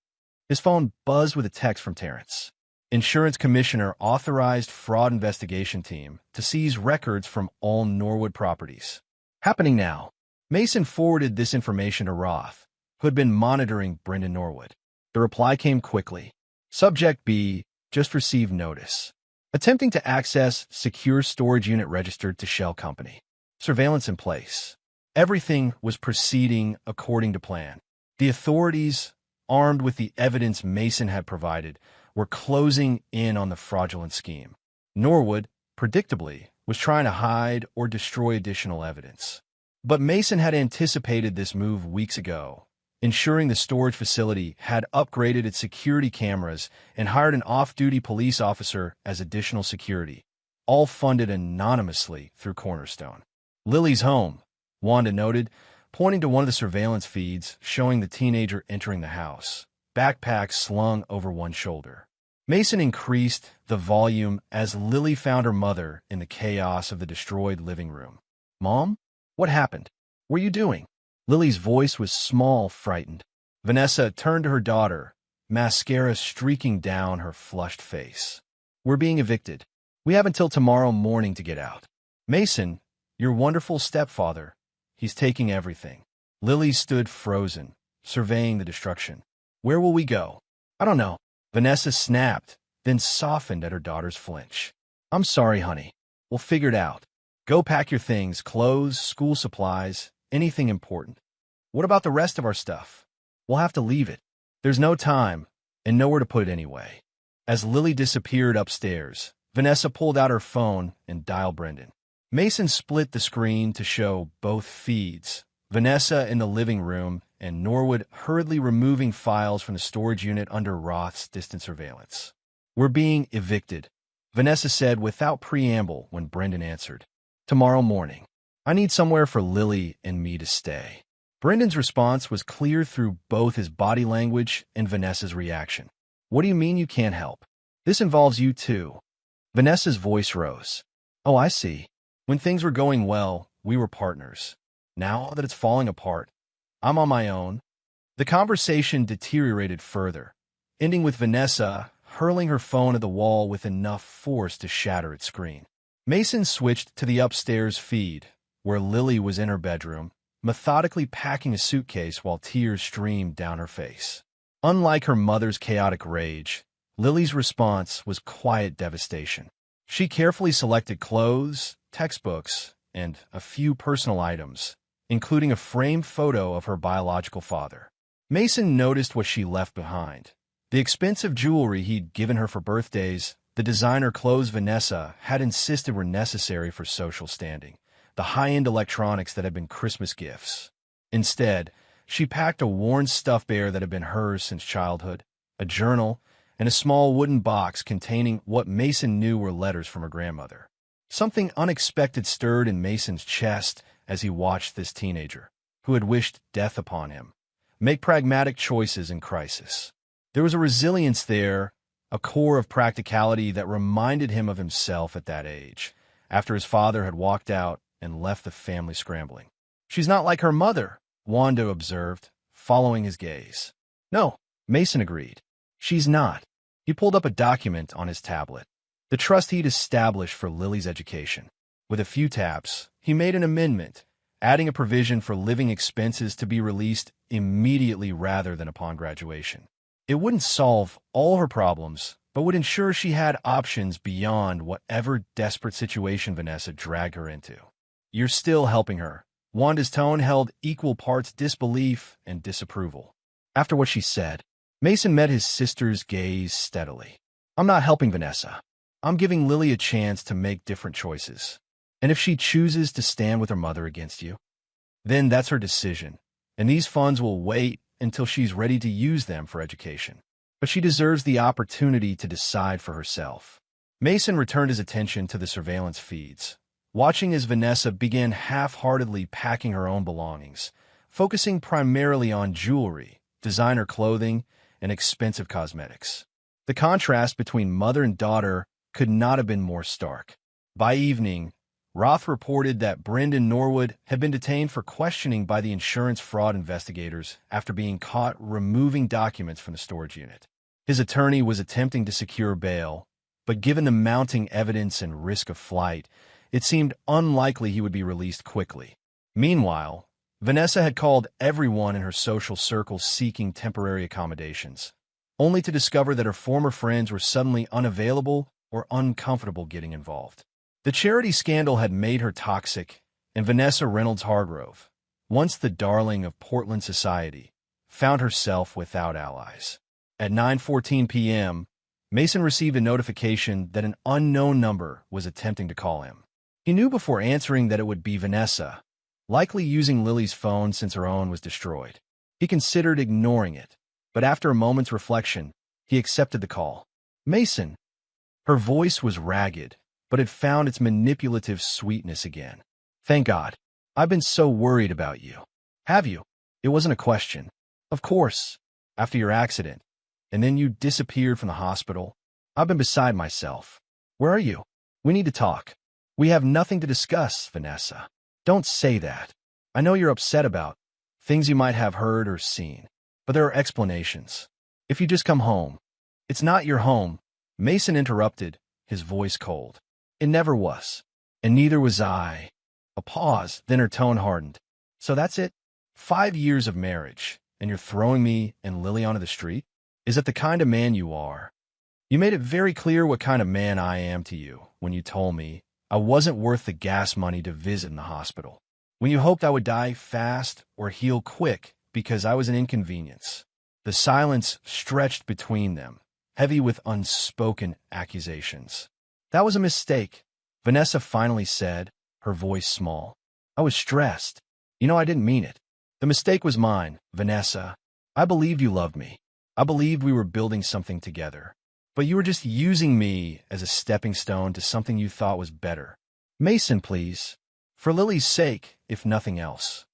His phone buzzed with a text from Terrence. Insurance commissioner authorized fraud investigation team to seize records from all Norwood properties. Happening now. Mason forwarded this information to Roth, who had been monitoring Brendan Norwood. The reply came quickly. Subject B, just received notice. Attempting to access secure storage unit registered to Shell Company. Surveillance in place. Everything was proceeding according to plan. The authorities, armed with the evidence Mason had provided, were closing in on the fraudulent scheme. Norwood, predictably, was trying to hide or destroy additional evidence. But Mason had anticipated this move weeks ago, ensuring the storage facility had upgraded its security cameras and hired an off-duty police officer as additional security, all funded anonymously through Cornerstone. Lily's home, Wanda noted, pointing to one of the surveillance feeds showing the teenager entering the house, backpack slung over one shoulder. Mason increased the volume as Lily found her mother in the chaos of the destroyed living room. Mom? What happened? What are you doing? Lily's voice was small, frightened. Vanessa turned to her daughter, mascara streaking down her flushed face. We're being evicted. We have until tomorrow morning to get out. Mason, your wonderful stepfather, he's taking everything. Lily stood frozen, surveying the destruction. Where will we go? I don't know. Vanessa snapped, then softened at her daughter's flinch. I'm sorry, honey. We'll figure it out. Go pack your things, clothes, school supplies, anything important. What about the rest of our stuff? We'll have to leave it. There's no time, and nowhere to put it anyway. As Lily disappeared upstairs, Vanessa pulled out her phone and dialed Brendan. Mason split the screen to show both feeds, Vanessa in the living room and Norwood hurriedly removing files from the storage unit under Roth's distant surveillance. We're being evicted, Vanessa said without preamble when Brendan answered. Tomorrow morning. I need somewhere for Lily and me to stay. Brendan's response was clear through both his body language and Vanessa's reaction. What do you mean you can't help? This involves you too. Vanessa's voice rose. Oh, I see. When things were going well, we were partners. Now that it's falling apart, I'm on my own. The conversation deteriorated further, ending with Vanessa hurling her phone at the wall with enough force to shatter its screen. Mason switched to the upstairs feed, where Lily was in her bedroom, methodically packing a suitcase while tears streamed down her face. Unlike her mother's chaotic rage, Lily's response was quiet devastation. She carefully selected clothes, textbooks, and a few personal items, including a framed photo of her biological father. Mason noticed what she left behind. The expensive jewelry he'd given her for birthdays, the designer clothes Vanessa had insisted were necessary for social standing, the high-end electronics that had been Christmas gifts. Instead, she packed a worn stuffed bear that had been hers since childhood, a journal, and a small wooden box containing what Mason knew were letters from her grandmother. Something unexpected stirred in Mason's chest as he watched this teenager, who had wished death upon him, make pragmatic choices in crisis. There was a resilience there, a core of practicality that reminded him of himself at that age, after his father had walked out and left the family scrambling. She's not like her mother, Wanda observed, following his gaze. No, Mason agreed. She's not. He pulled up a document on his tablet, the trust he'd established for Lily's education. With a few taps, he made an amendment, adding a provision for living expenses to be released immediately rather than upon graduation. It wouldn't solve all her problems, but would ensure she had options beyond whatever desperate situation Vanessa dragged her into. You're still helping her. Wanda's tone held equal parts disbelief and disapproval. After what she said, Mason met his sister's gaze steadily. I'm not helping Vanessa. I'm giving Lily a chance to make different choices. And if she chooses to stand with her mother against you, then that's her decision, and these funds will wait until she's ready to use them for education. But she deserves the opportunity to decide for herself. Mason returned his attention to the surveillance feeds, watching as Vanessa began half-heartedly packing her own belongings, focusing primarily on jewelry, designer clothing, and expensive cosmetics. The contrast between mother and daughter could not have been more stark. By evening, Roth reported that Brendan Norwood had been detained for questioning by the insurance fraud investigators after being caught removing documents from the storage unit. His attorney was attempting to secure bail, but given the mounting evidence and risk of flight, it seemed unlikely he would be released quickly. Meanwhile, Vanessa had called everyone in her social circles seeking temporary accommodations, only to discover that her former friends were suddenly unavailable or uncomfortable getting involved. The charity scandal had made her toxic, and Vanessa Reynolds Hargrove, once the darling of Portland society, found herself without allies. At 9:14 p.m., Mason received a notification that an unknown number was attempting to call him. He knew before answering that it would be Vanessa, likely using Lily's phone since her own was destroyed. He considered ignoring it, but after a moment's reflection, he accepted the call. "Mason." Her voice was ragged, but it found its manipulative sweetness again. "Thank God. I've been so worried about you." "Have you?" It wasn't a question. "Of course. After your accident. And then you disappeared from the hospital. I've been beside myself. Where are you? We need to talk." "We have nothing to discuss, Vanessa." "Don't say that. I know you're upset about things you might have heard or seen, but there are explanations. If you just come home." "It's not your home," Mason interrupted, his voice cold. "It never was. And neither was I." A pause, then her tone hardened. "So that's it? 5 years of marriage, and you're throwing me and Lily onto the street? Is that the kind of man you are?" "You made it very clear what kind of man I am to you when you told me I wasn't worth the gas money to visit in the hospital. When you hoped I would die fast or heal quick because I was an inconvenience." The silence stretched between them, heavy with unspoken accusations. "That was a mistake," Vanessa finally said, her voice small. "I was stressed. I didn't mean it. The mistake was mine, Vanessa. I believed you loved me. I believed we were building something together. But you were just using me as a stepping stone to something you thought was better. Mason, please. For Lily's sake, if nothing else.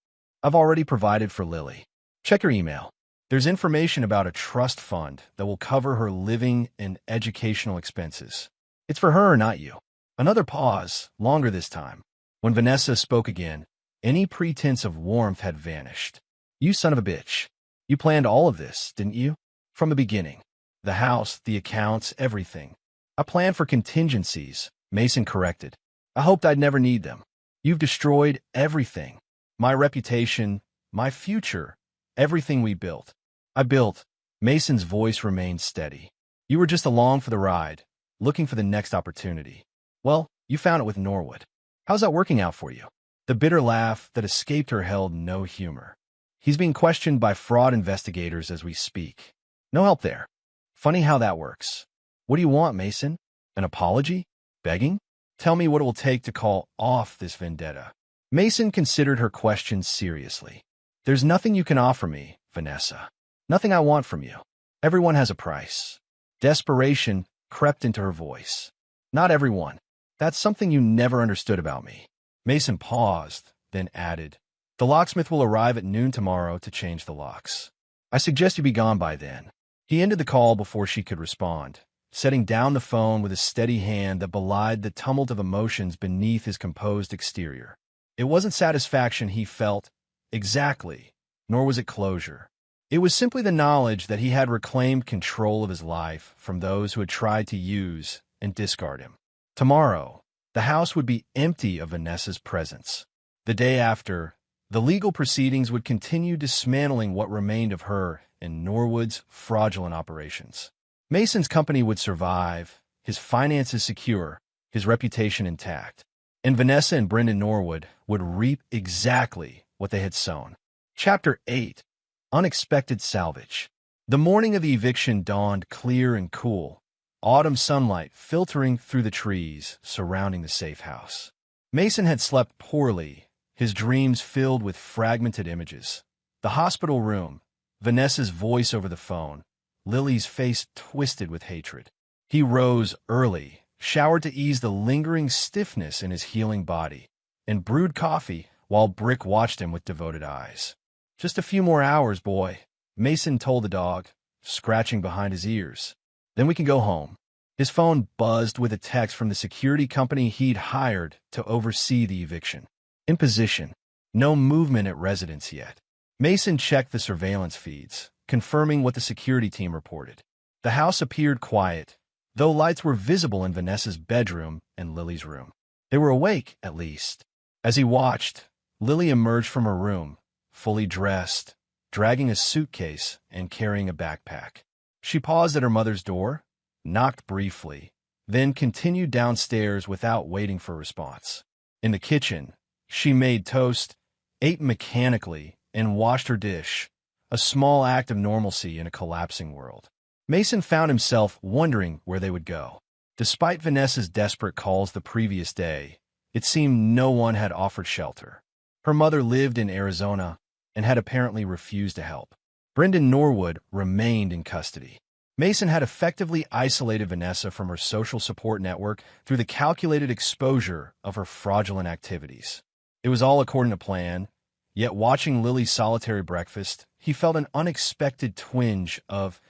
I've already provided for Lily. Check your email. There's information about a trust fund that will cover her living and educational expenses. It's for her, not you." Another pause, longer this time. When Vanessa spoke again, any pretense of warmth had vanished. "You son of a bitch. You planned all of this, didn't you? From the beginning. The house, the accounts, everything." "I planned for contingencies," Mason corrected. "I hoped I'd never need them. You've destroyed everything. My reputation, my future, everything we built." "I built." Mason's voice remained steady. "You were just along for the ride, looking for the next opportunity. Well, you found it with Norwood. How's that working out for you?" The bitter laugh that escaped her held no humor. "He's being questioned by fraud investigators as we speak. No help there. Funny how that works. What do you want, Mason? An apology? Begging? Tell me what it will take to call off this vendetta." Mason considered her question seriously. "There's nothing you can offer me, Vanessa. Nothing I want from you. Everyone has a price." Desperation crept into her voice. "Not everyone. That's something you never understood about me." Mason paused, then added, "The locksmith will arrive at noon tomorrow to change the locks. I suggest you be gone by then." He ended the call before she could respond, setting down the phone with a steady hand that belied the tumult of emotions beneath his composed exterior. It wasn't satisfaction he felt, exactly, nor was it closure. It was simply the knowledge that he had reclaimed control of his life from those who had tried to use and discard him. Tomorrow, the house would be empty of Vanessa's presence. The day after, the legal proceedings would continue dismantling what remained of her and Norwood's fraudulent operations. Mason's company would survive, his finances secure, his reputation intact, and Vanessa and Brendan Norwood would reap exactly what they had sown. Chapter 8. Unexpected Salvage. The morning of the eviction dawned clear and cool, autumn sunlight filtering through the trees surrounding the safe house. Mason had slept poorly, his dreams filled with fragmented images. The hospital room, Vanessa's voice over the phone, Lily's face twisted with hatred. He rose early, showered to ease the lingering stiffness in his healing body, and brewed coffee while Brick watched him with devoted eyes. "Just a few more hours, boy," Mason told the dog, scratching behind his ears. "Then we can go home." His phone buzzed with a text from the security company he'd hired to oversee the eviction. In position. No movement at residence yet. Mason checked the surveillance feeds, confirming what the security team reported. The house appeared quiet, though lights were visible in Vanessa's bedroom and Lily's room. They were awake, at least. As he watched, Lily emerged from her room, fully dressed, dragging a suitcase and carrying a backpack. She paused at her mother's door, knocked briefly, then continued downstairs without waiting for a response. In the kitchen, she made toast, ate mechanically, and washed her dish, a small act of normalcy in a collapsing world. Mason found himself wondering where they would go. Despite Vanessa's desperate calls the previous day, it seemed no one had offered shelter. Her mother lived in Arizona and had apparently refused to help. Brendan Norwood remained in custody. Mason had effectively isolated Vanessa from her social support network through the calculated exposure of her fraudulent activities. It was all according to plan, yet watching Lily's solitary breakfast, he felt an unexpected twinge of,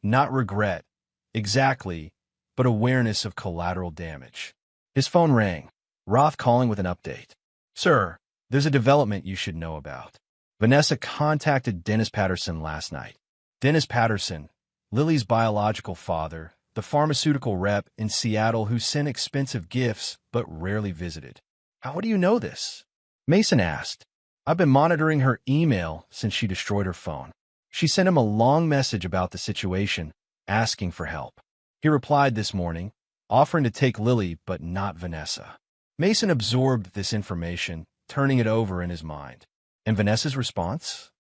not regret, exactly, but awareness of collateral damage. His phone rang, Roth calling with an update. "Sir, there's a development you should know about. Vanessa contacted Dennis Patterson last night. Dennis Patterson, Lily's biological father, the pharmaceutical rep in Seattle who sent expensive gifts but rarely visited." "How do you know this?" Mason asked. "I've been monitoring her email since she destroyed her phone. She sent him a long message about the situation, asking for help. He replied this morning, offering to take Lily but not Vanessa." Mason absorbed this information, turning it over in his mind. And Vanessa's response?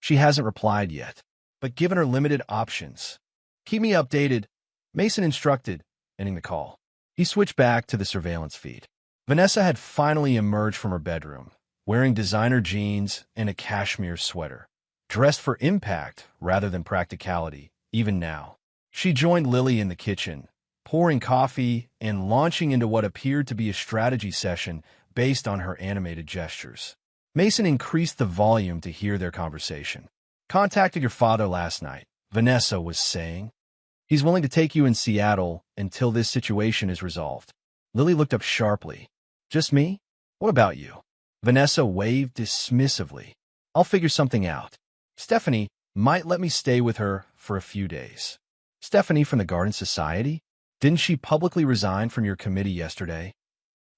"She hasn't replied yet, but given her limited options. Keep me updated," Mason instructed, ending the call. He switched back to the surveillance feed. Vanessa had finally emerged from her bedroom, wearing designer jeans and a cashmere sweater, dressed for impact rather than practicality, even now. She joined Lily in the kitchen, pouring coffee and launching into what appeared to be a strategy session based on her animated gestures. Mason increased the volume to hear their conversation. "Contacted your father last night," Vanessa was saying. "He's willing to take you in Seattle until this situation is resolved." Lily looked up sharply. "Just me? What about you?" Vanessa waved dismissively. "I'll figure something out. Stephanie might let me stay with her for a few days." "Stephanie from the Garden Society? Didn't she publicly resign from your committee yesterday?"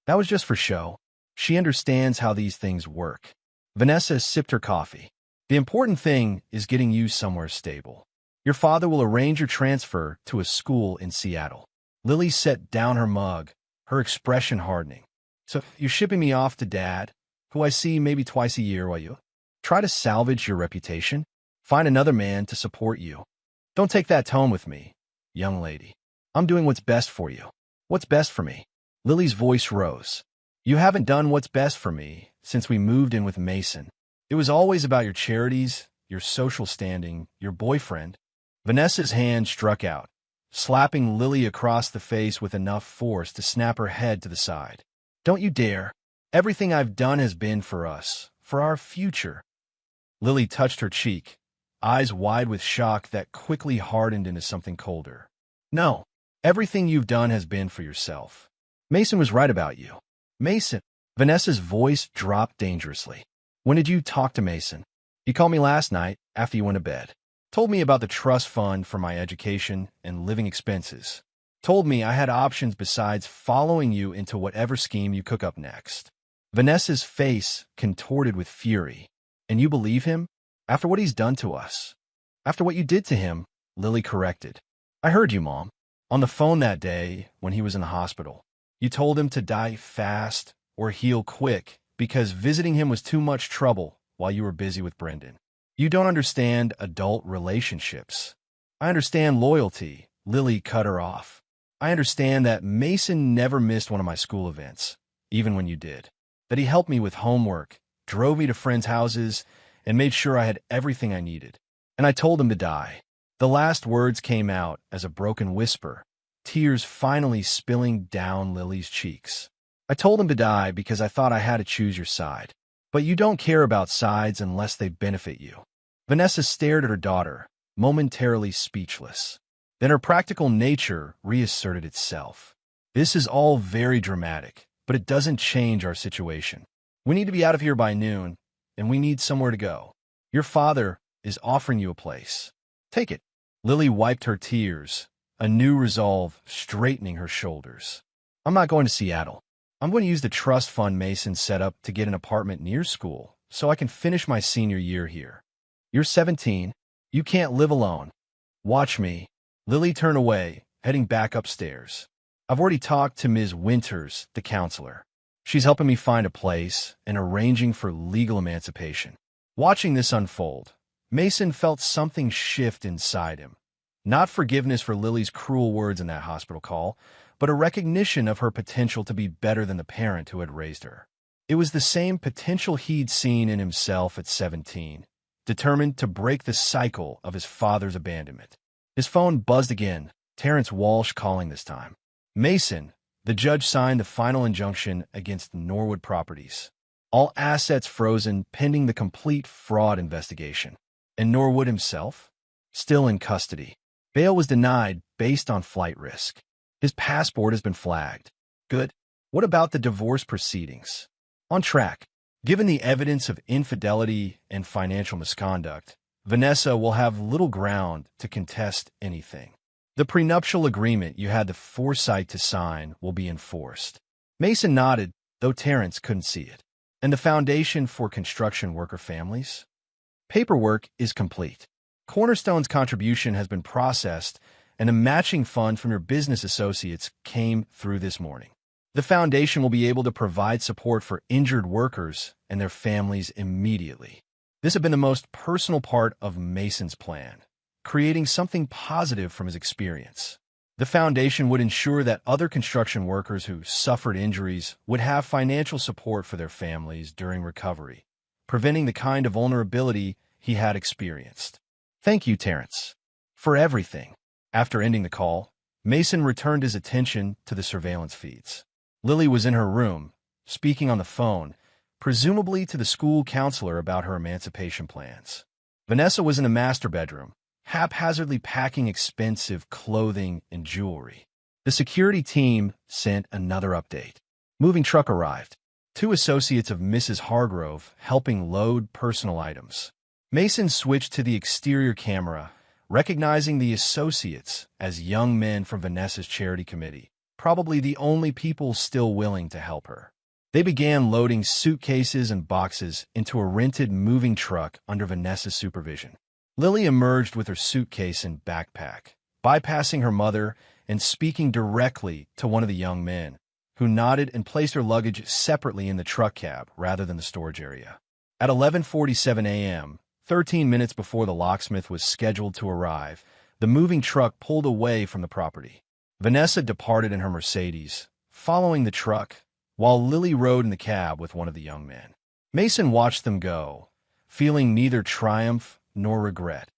"That was just for show. She understands how these things work." Vanessa sipped her coffee. "The important thing is getting you somewhere stable. Your father will arrange your transfer to a school in Seattle." Lily set down her mug, her expression hardening. "So you're shipping me off to Dad, who I see maybe twice a year while you try to salvage your reputation? Find another man to support you. Don't take that tone with me, young lady. I'm doing what's best for you." "What's best for me?" Lily's voice rose. "You haven't done what's best for me since we moved in with Mason. It was always about your charities, your social standing, your boyfriend." Vanessa's hand struck out, slapping Lily across the face with enough force to snap her head to the side. "Don't you dare. Everything I've done has been for us, for our future." Lily touched her cheek, eyes wide with shock that quickly hardened into something colder. "No, everything you've done has been for yourself. Mason was right about you." "Mason?" Vanessa's voice dropped dangerously. "When did you talk to Mason?" "He called me last night after you went to bed. Told me about the trust fund for my education and living expenses. Told me I had options besides following you into whatever scheme you cook up next." Vanessa's face contorted with fury. "And you believe him? After what he's done to us?" "After what you did to him," Lily corrected. "I heard you, Mom. On the phone that day when he was in the hospital. You told him to die fast or heal quick because visiting him was too much trouble while you were busy with Brendan. You don't understand adult relationships." "I understand loyalty," Lily cut her off. "I understand that Mason never missed one of my school events, even when you did. That he helped me with homework, drove me to friends' houses, and made sure I had everything I needed. And I told him to die." The last words came out as a broken whisper, tears finally spilling down Lily's cheeks. "I told him to die because I thought I had to choose your side. But you don't care about sides unless they benefit you." Vanessa stared at her daughter, momentarily speechless. Then her practical nature reasserted itself. This is all very dramatic, but it doesn't change our situation. We need to be out of here by noon, and we need somewhere to go. Your father is offering you a place. Take it. Lily wiped her tears, a new resolve straightening her shoulders. I'm not going to Seattle. I'm going to use the trust fund Mason set up to get an apartment near school so I can finish my senior year here. You're 17. You can't live alone. Watch me. Lily turned away, heading back upstairs. I've already talked to Ms. Winters, the counselor. She's helping me find a place and arranging for legal emancipation. Watching this unfold, Mason felt something shift inside him. Not forgiveness for Lily's cruel words in that hospital call, but a recognition of her potential to be better than the parent who had raised her. It was the same potential he'd seen in himself at 17, determined to break the cycle of his father's abandonment. His phone buzzed again, Terrence Walsh calling this time. Mason, the judge signed the final injunction against Norwood Properties. All assets frozen pending the complete fraud investigation. And Norwood himself? Still in custody. Bail was denied based on flight risk. His passport has been flagged. Good. What about the divorce proceedings? On track. Given the evidence of infidelity and financial misconduct, Vanessa will have little ground to contest anything. The prenuptial agreement you had the foresight to sign will be enforced. Mason nodded, though Terrence couldn't see it. And the foundation for construction worker families? Paperwork is complete. Cornerstone's contribution has been processed, and a matching fund from your business associates came through this morning. The foundation will be able to provide support for injured workers and their families immediately. This had been the most personal part of Mason's plan, creating something positive from his experience. The foundation would ensure that other construction workers who suffered injuries would have financial support for their families during recovery, preventing the kind of vulnerability he had experienced. Thank you, Terrence, for everything. After ending the call, Mason returned his attention to the surveillance feeds. Lily was in her room, speaking on the phone, presumably to the school counselor about her emancipation plans. Vanessa was in the master bedroom, haphazardly packing expensive clothing and jewelry. The security team sent another update. Moving truck arrived. 2 associates of Mrs. Hargrove helping load personal items. Mason switched to the exterior camera, recognizing the associates as young men from Vanessa's charity committee, probably the only people still willing to help her. They began loading suitcases and boxes into a rented moving truck under Vanessa's supervision. Lily emerged with her suitcase and backpack, bypassing her mother and speaking directly to one of the young men, who nodded and placed her luggage separately in the truck cab rather than the storage area. At 11:47 a.m., 13 minutes before the locksmith was scheduled to arrive, the moving truck pulled away from the property. Vanessa departed in her Mercedes, following the truck, while Lily rode in the cab with one of the young men. Mason watched them go, feeling neither triumph nor regret,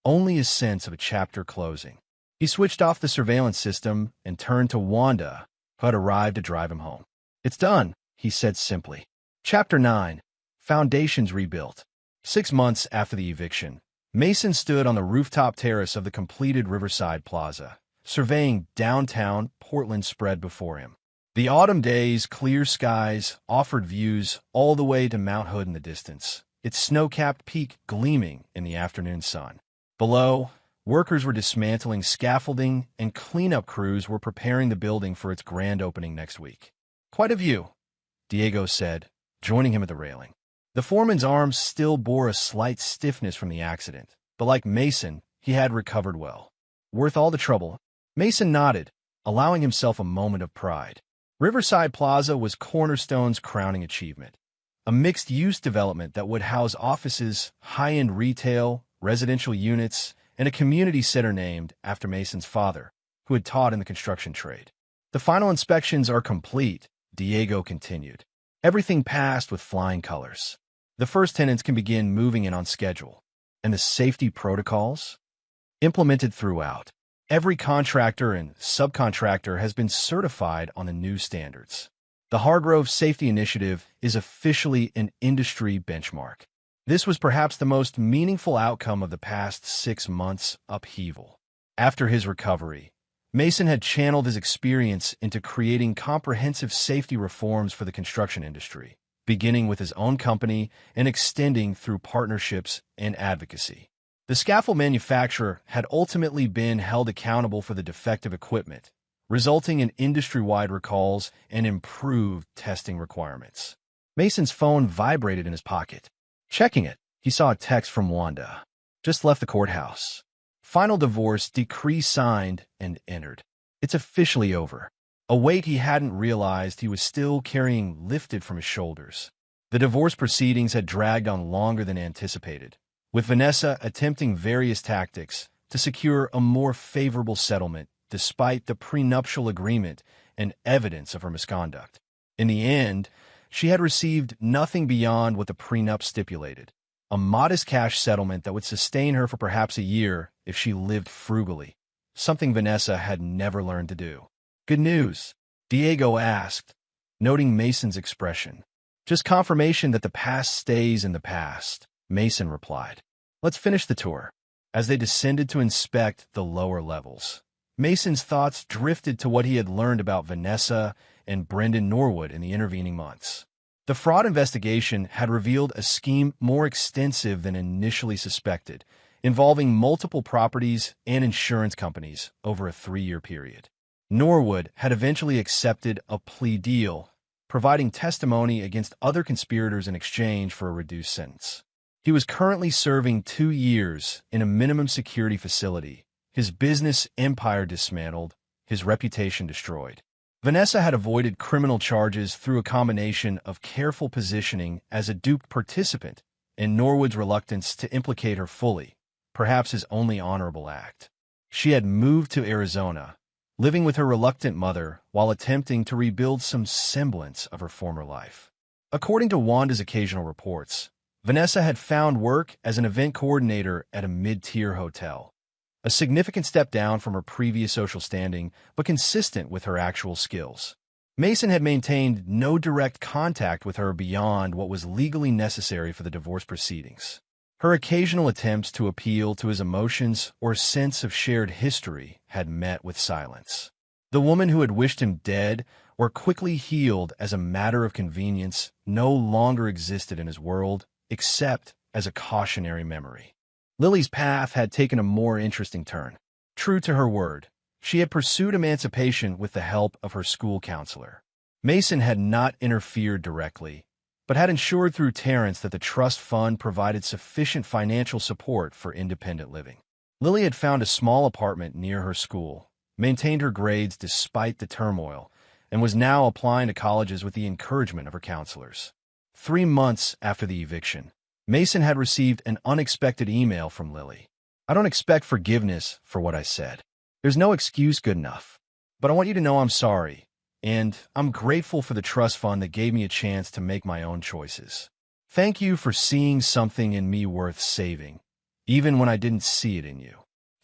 only a sense of a chapter closing. He switched off the surveillance system and turned to Wanda, who had arrived to drive him home. "It's done," he said simply. Chapter 9. Foundations Rebuilt. 6 months after the eviction, Mason stood on the rooftop terrace of the completed Riverside Plaza, surveying downtown Portland spread before him. The autumn days, clear skies, offered views all the way to Mount Hood in the distance, its snow-capped peak gleaming in the afternoon sun. Below, workers were dismantling scaffolding and cleanup crews were preparing the building for its grand opening next week. "Quite a view," Diego said, joining him at the railing. The foreman's arms still bore a slight stiffness from the accident, but like Mason, he had recovered well. "Worth all the trouble?" Mason nodded, allowing himself a moment of pride. Riverside Plaza was Cornerstone's crowning achievement, a mixed-use development that would house offices, high-end retail, residential units, and a community center named after Mason's father, who had taught in the construction trade. "The final inspections are complete," Diego continued. "Everything passed with flying colors. The first tenants can begin moving in on schedule, and the safety protocols? Implemented throughout. Every contractor and subcontractor has been certified on the new standards. The Hargrove Safety Initiative is officially an industry benchmark. This was perhaps the most meaningful outcome of the past 6 months' upheaval. After his recovery, Mason had channeled his experience into creating comprehensive safety reforms for the construction industry, beginning with his own company and extending through partnerships and advocacy. The scaffold manufacturer had ultimately been held accountable for the defective equipment, resulting in industry-wide recalls and improved testing requirements. Mason's phone vibrated in his pocket. Checking it, he saw a text from Wanda. Just left the courthouse. Final divorce decree signed and entered. It's officially over. A weight he hadn't realized he was still carrying lifted from his shoulders. The divorce proceedings had dragged on longer than anticipated, with Vanessa attempting various tactics to secure a more favorable settlement despite the prenuptial agreement and evidence of her misconduct. In the end, she had received nothing beyond what the prenup stipulated, a modest cash settlement that would sustain her for perhaps a year if she lived frugally, something Vanessa had never learned to do. Good news, Diego asked, noting Mason's expression. Just confirmation that the past stays in the past, Mason replied. Let's finish the tour. As they descended to inspect the lower levels, Mason's thoughts drifted to what he had learned about Vanessa and Brendan Norwood in the intervening months. The fraud investigation had revealed a scheme more extensive than initially suspected, involving multiple properties and insurance companies over a 3-year period. Norwood had eventually accepted a plea deal, providing testimony against other conspirators in exchange for a reduced sentence. He was currently serving 2 years in a minimum security facility, his business empire dismantled, his reputation destroyed. Vanessa had avoided criminal charges through a combination of careful positioning as a duped participant and Norwood's reluctance to implicate her fully, perhaps his only honorable act. She had moved to Arizona, living with her reluctant mother while attempting to rebuild some semblance of her former life. According to Wanda's occasional reports, Vanessa had found work as an event coordinator at a mid-tier hotel, a significant step down from her previous social standing, but consistent with her actual skills. Mason had maintained no direct contact with her beyond what was legally necessary for the divorce proceedings. Her occasional attempts to appeal to his emotions or sense of shared history had met with silence. The woman who had wished him dead or quickly healed as a matter of convenience no longer existed in his world, except as a cautionary memory. Lily's path had taken a more interesting turn. True to her word, she had pursued emancipation with the help of her school counselor. Mason had not interfered directly, but had ensured through Terrence that the trust fund provided sufficient financial support for independent living. Lily had found a small apartment near her school, maintained her grades despite the turmoil, and was now applying to colleges with the encouragement of her counselors. 3 months after the eviction, Mason had received an unexpected email from Lily. I don't expect forgiveness for what I said. There's no excuse good enough. But I want you to know I'm sorry, and I'm grateful for the trust fund that gave me a chance to make my own choices. Thank you for seeing something in me worth saving, even when I didn't see it in you.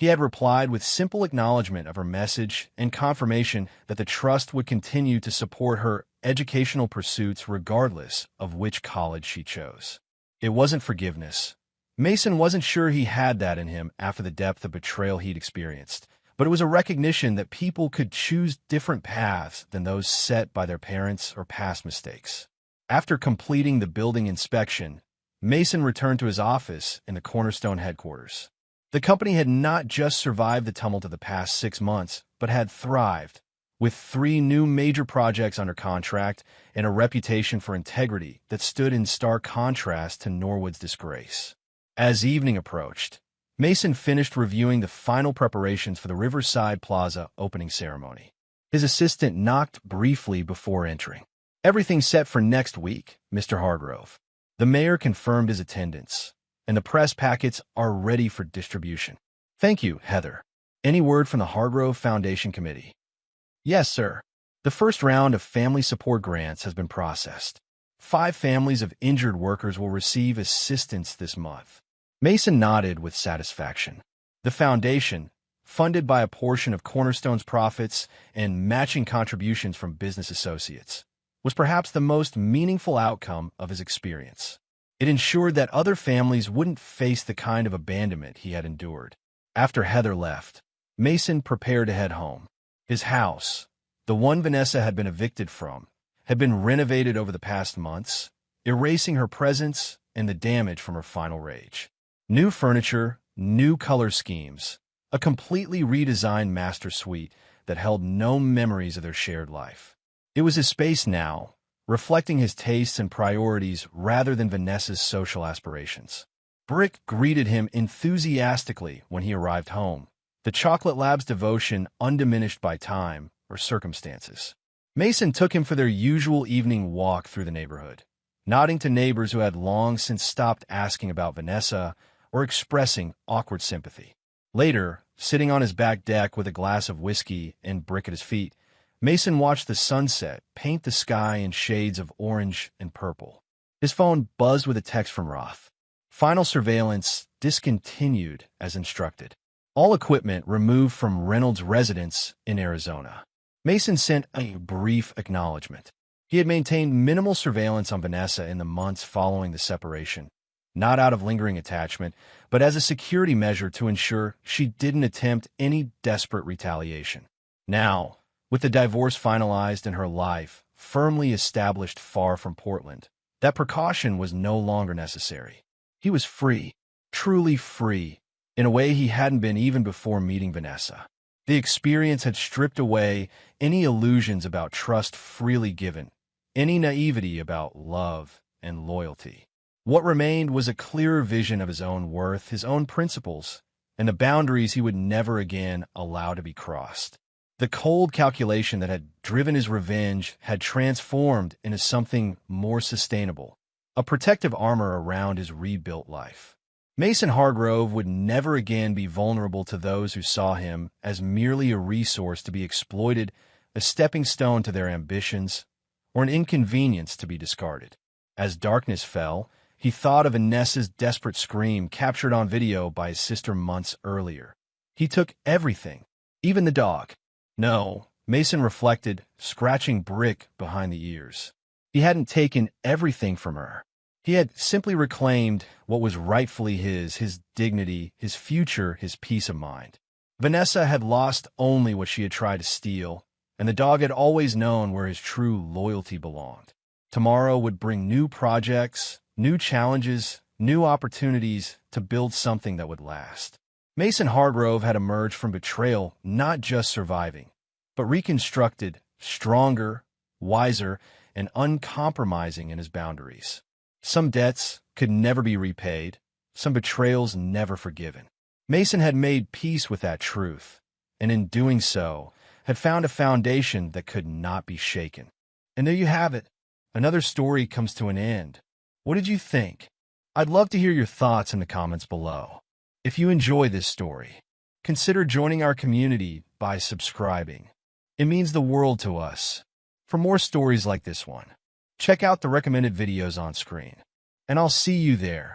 He had replied with simple acknowledgement of her message and confirmation that the trust would continue to support her educational pursuits regardless of which college she chose. It wasn't forgiveness. Mason wasn't sure he had that in him after the depth of betrayal he'd experienced, but it was a recognition that people could choose different paths than those set by their parents or past mistakes. After completing the building inspection, Mason returned to his office in the Cornerstone headquarters. The company had not just survived the tumult of the past 6 months, but had thrived, with 3 new major projects under contract and a reputation for integrity that stood in stark contrast to Norwood's disgrace. As evening approached, Mason finished reviewing the final preparations for the Riverside Plaza opening ceremony. His assistant knocked briefly before entering. Everything set for next week, Mr. Hargrove. The mayor confirmed his attendance, and the press packets are ready for distribution. Thank you, Heather. Any word from the Hargrove Foundation Committee? Yes, sir. The first round of family support grants has been processed. 5 families of injured workers will receive assistance this month. Mason nodded with satisfaction. The foundation, funded by a portion of Cornerstone's profits and matching contributions from business associates, was perhaps the most meaningful outcome of his experience. It ensured that other families wouldn't face the kind of abandonment he had endured. After Heather left, Mason prepared to head home. His house, the one Vanessa had been evicted from, had been renovated over the past months, erasing her presence and the damage from her final rage. New furniture, new color schemes, a completely redesigned master suite that held no memories of their shared life. It was his space now, reflecting his tastes and priorities rather than Vanessa's social aspirations. Brick greeted him enthusiastically when he arrived home, the chocolate lab's devotion undiminished by time or circumstances. Mason took him for their usual evening walk through the neighborhood, nodding to neighbors who had long since stopped asking about Vanessa or expressing awkward sympathy. Later, sitting on his back deck with a glass of whiskey and Brick at his feet, Mason watched the sunset paint the sky in shades of orange and purple. His phone buzzed with a text from Roth. Final surveillance discontinued as instructed. All equipment removed from Reynolds' residence in Arizona. Mason sent a brief acknowledgement. He had maintained minimal surveillance on Vanessa in the months following the separation, not out of lingering attachment, but as a security measure to ensure she didn't attempt any desperate retaliation. Now, with the divorce finalized and her life firmly established far from Portland, that precaution was no longer necessary. He was free, truly free, in a way he hadn't been even before meeting Vanessa. The experience had stripped away any illusions about trust freely given, any naivety about love and loyalty. What remained was a clearer vision of his own worth, his own principles, and the boundaries he would never again allow to be crossed. The cold calculation that had driven his revenge had transformed into something more sustainable, a protective armor around his rebuilt life. Mason Hargrove would never again be vulnerable to those who saw him as merely a resource to be exploited, a stepping stone to their ambitions, or an inconvenience to be discarded. As darkness fell, he thought of Vanessa's desperate scream captured on video by his sister months earlier. He took everything, even the dog. No, Mason reflected, scratching Brick behind the ears. He hadn't taken everything from her. He had simply reclaimed what was rightfully his dignity, his future, his peace of mind. Vanessa had lost only what she had tried to steal, and the dog had always known where his true loyalty belonged. Tomorrow would bring new projects, new challenges, new opportunities to build something that would last. Mason Hargrove had emerged from betrayal not just surviving, but reconstructed, stronger, wiser, and uncompromising in his boundaries. Some debts could never be repaid, some betrayals never forgiven. Mason had made peace with that truth, and in doing so, had found a foundation that could not be shaken. And there you have it. Another story comes to an end. What did you think? I'd love to hear your thoughts in the comments below. If you enjoy this story, consider joining our community by subscribing. It means the world to us. For more stories like this one, check out the recommended videos on screen, and I'll see you there.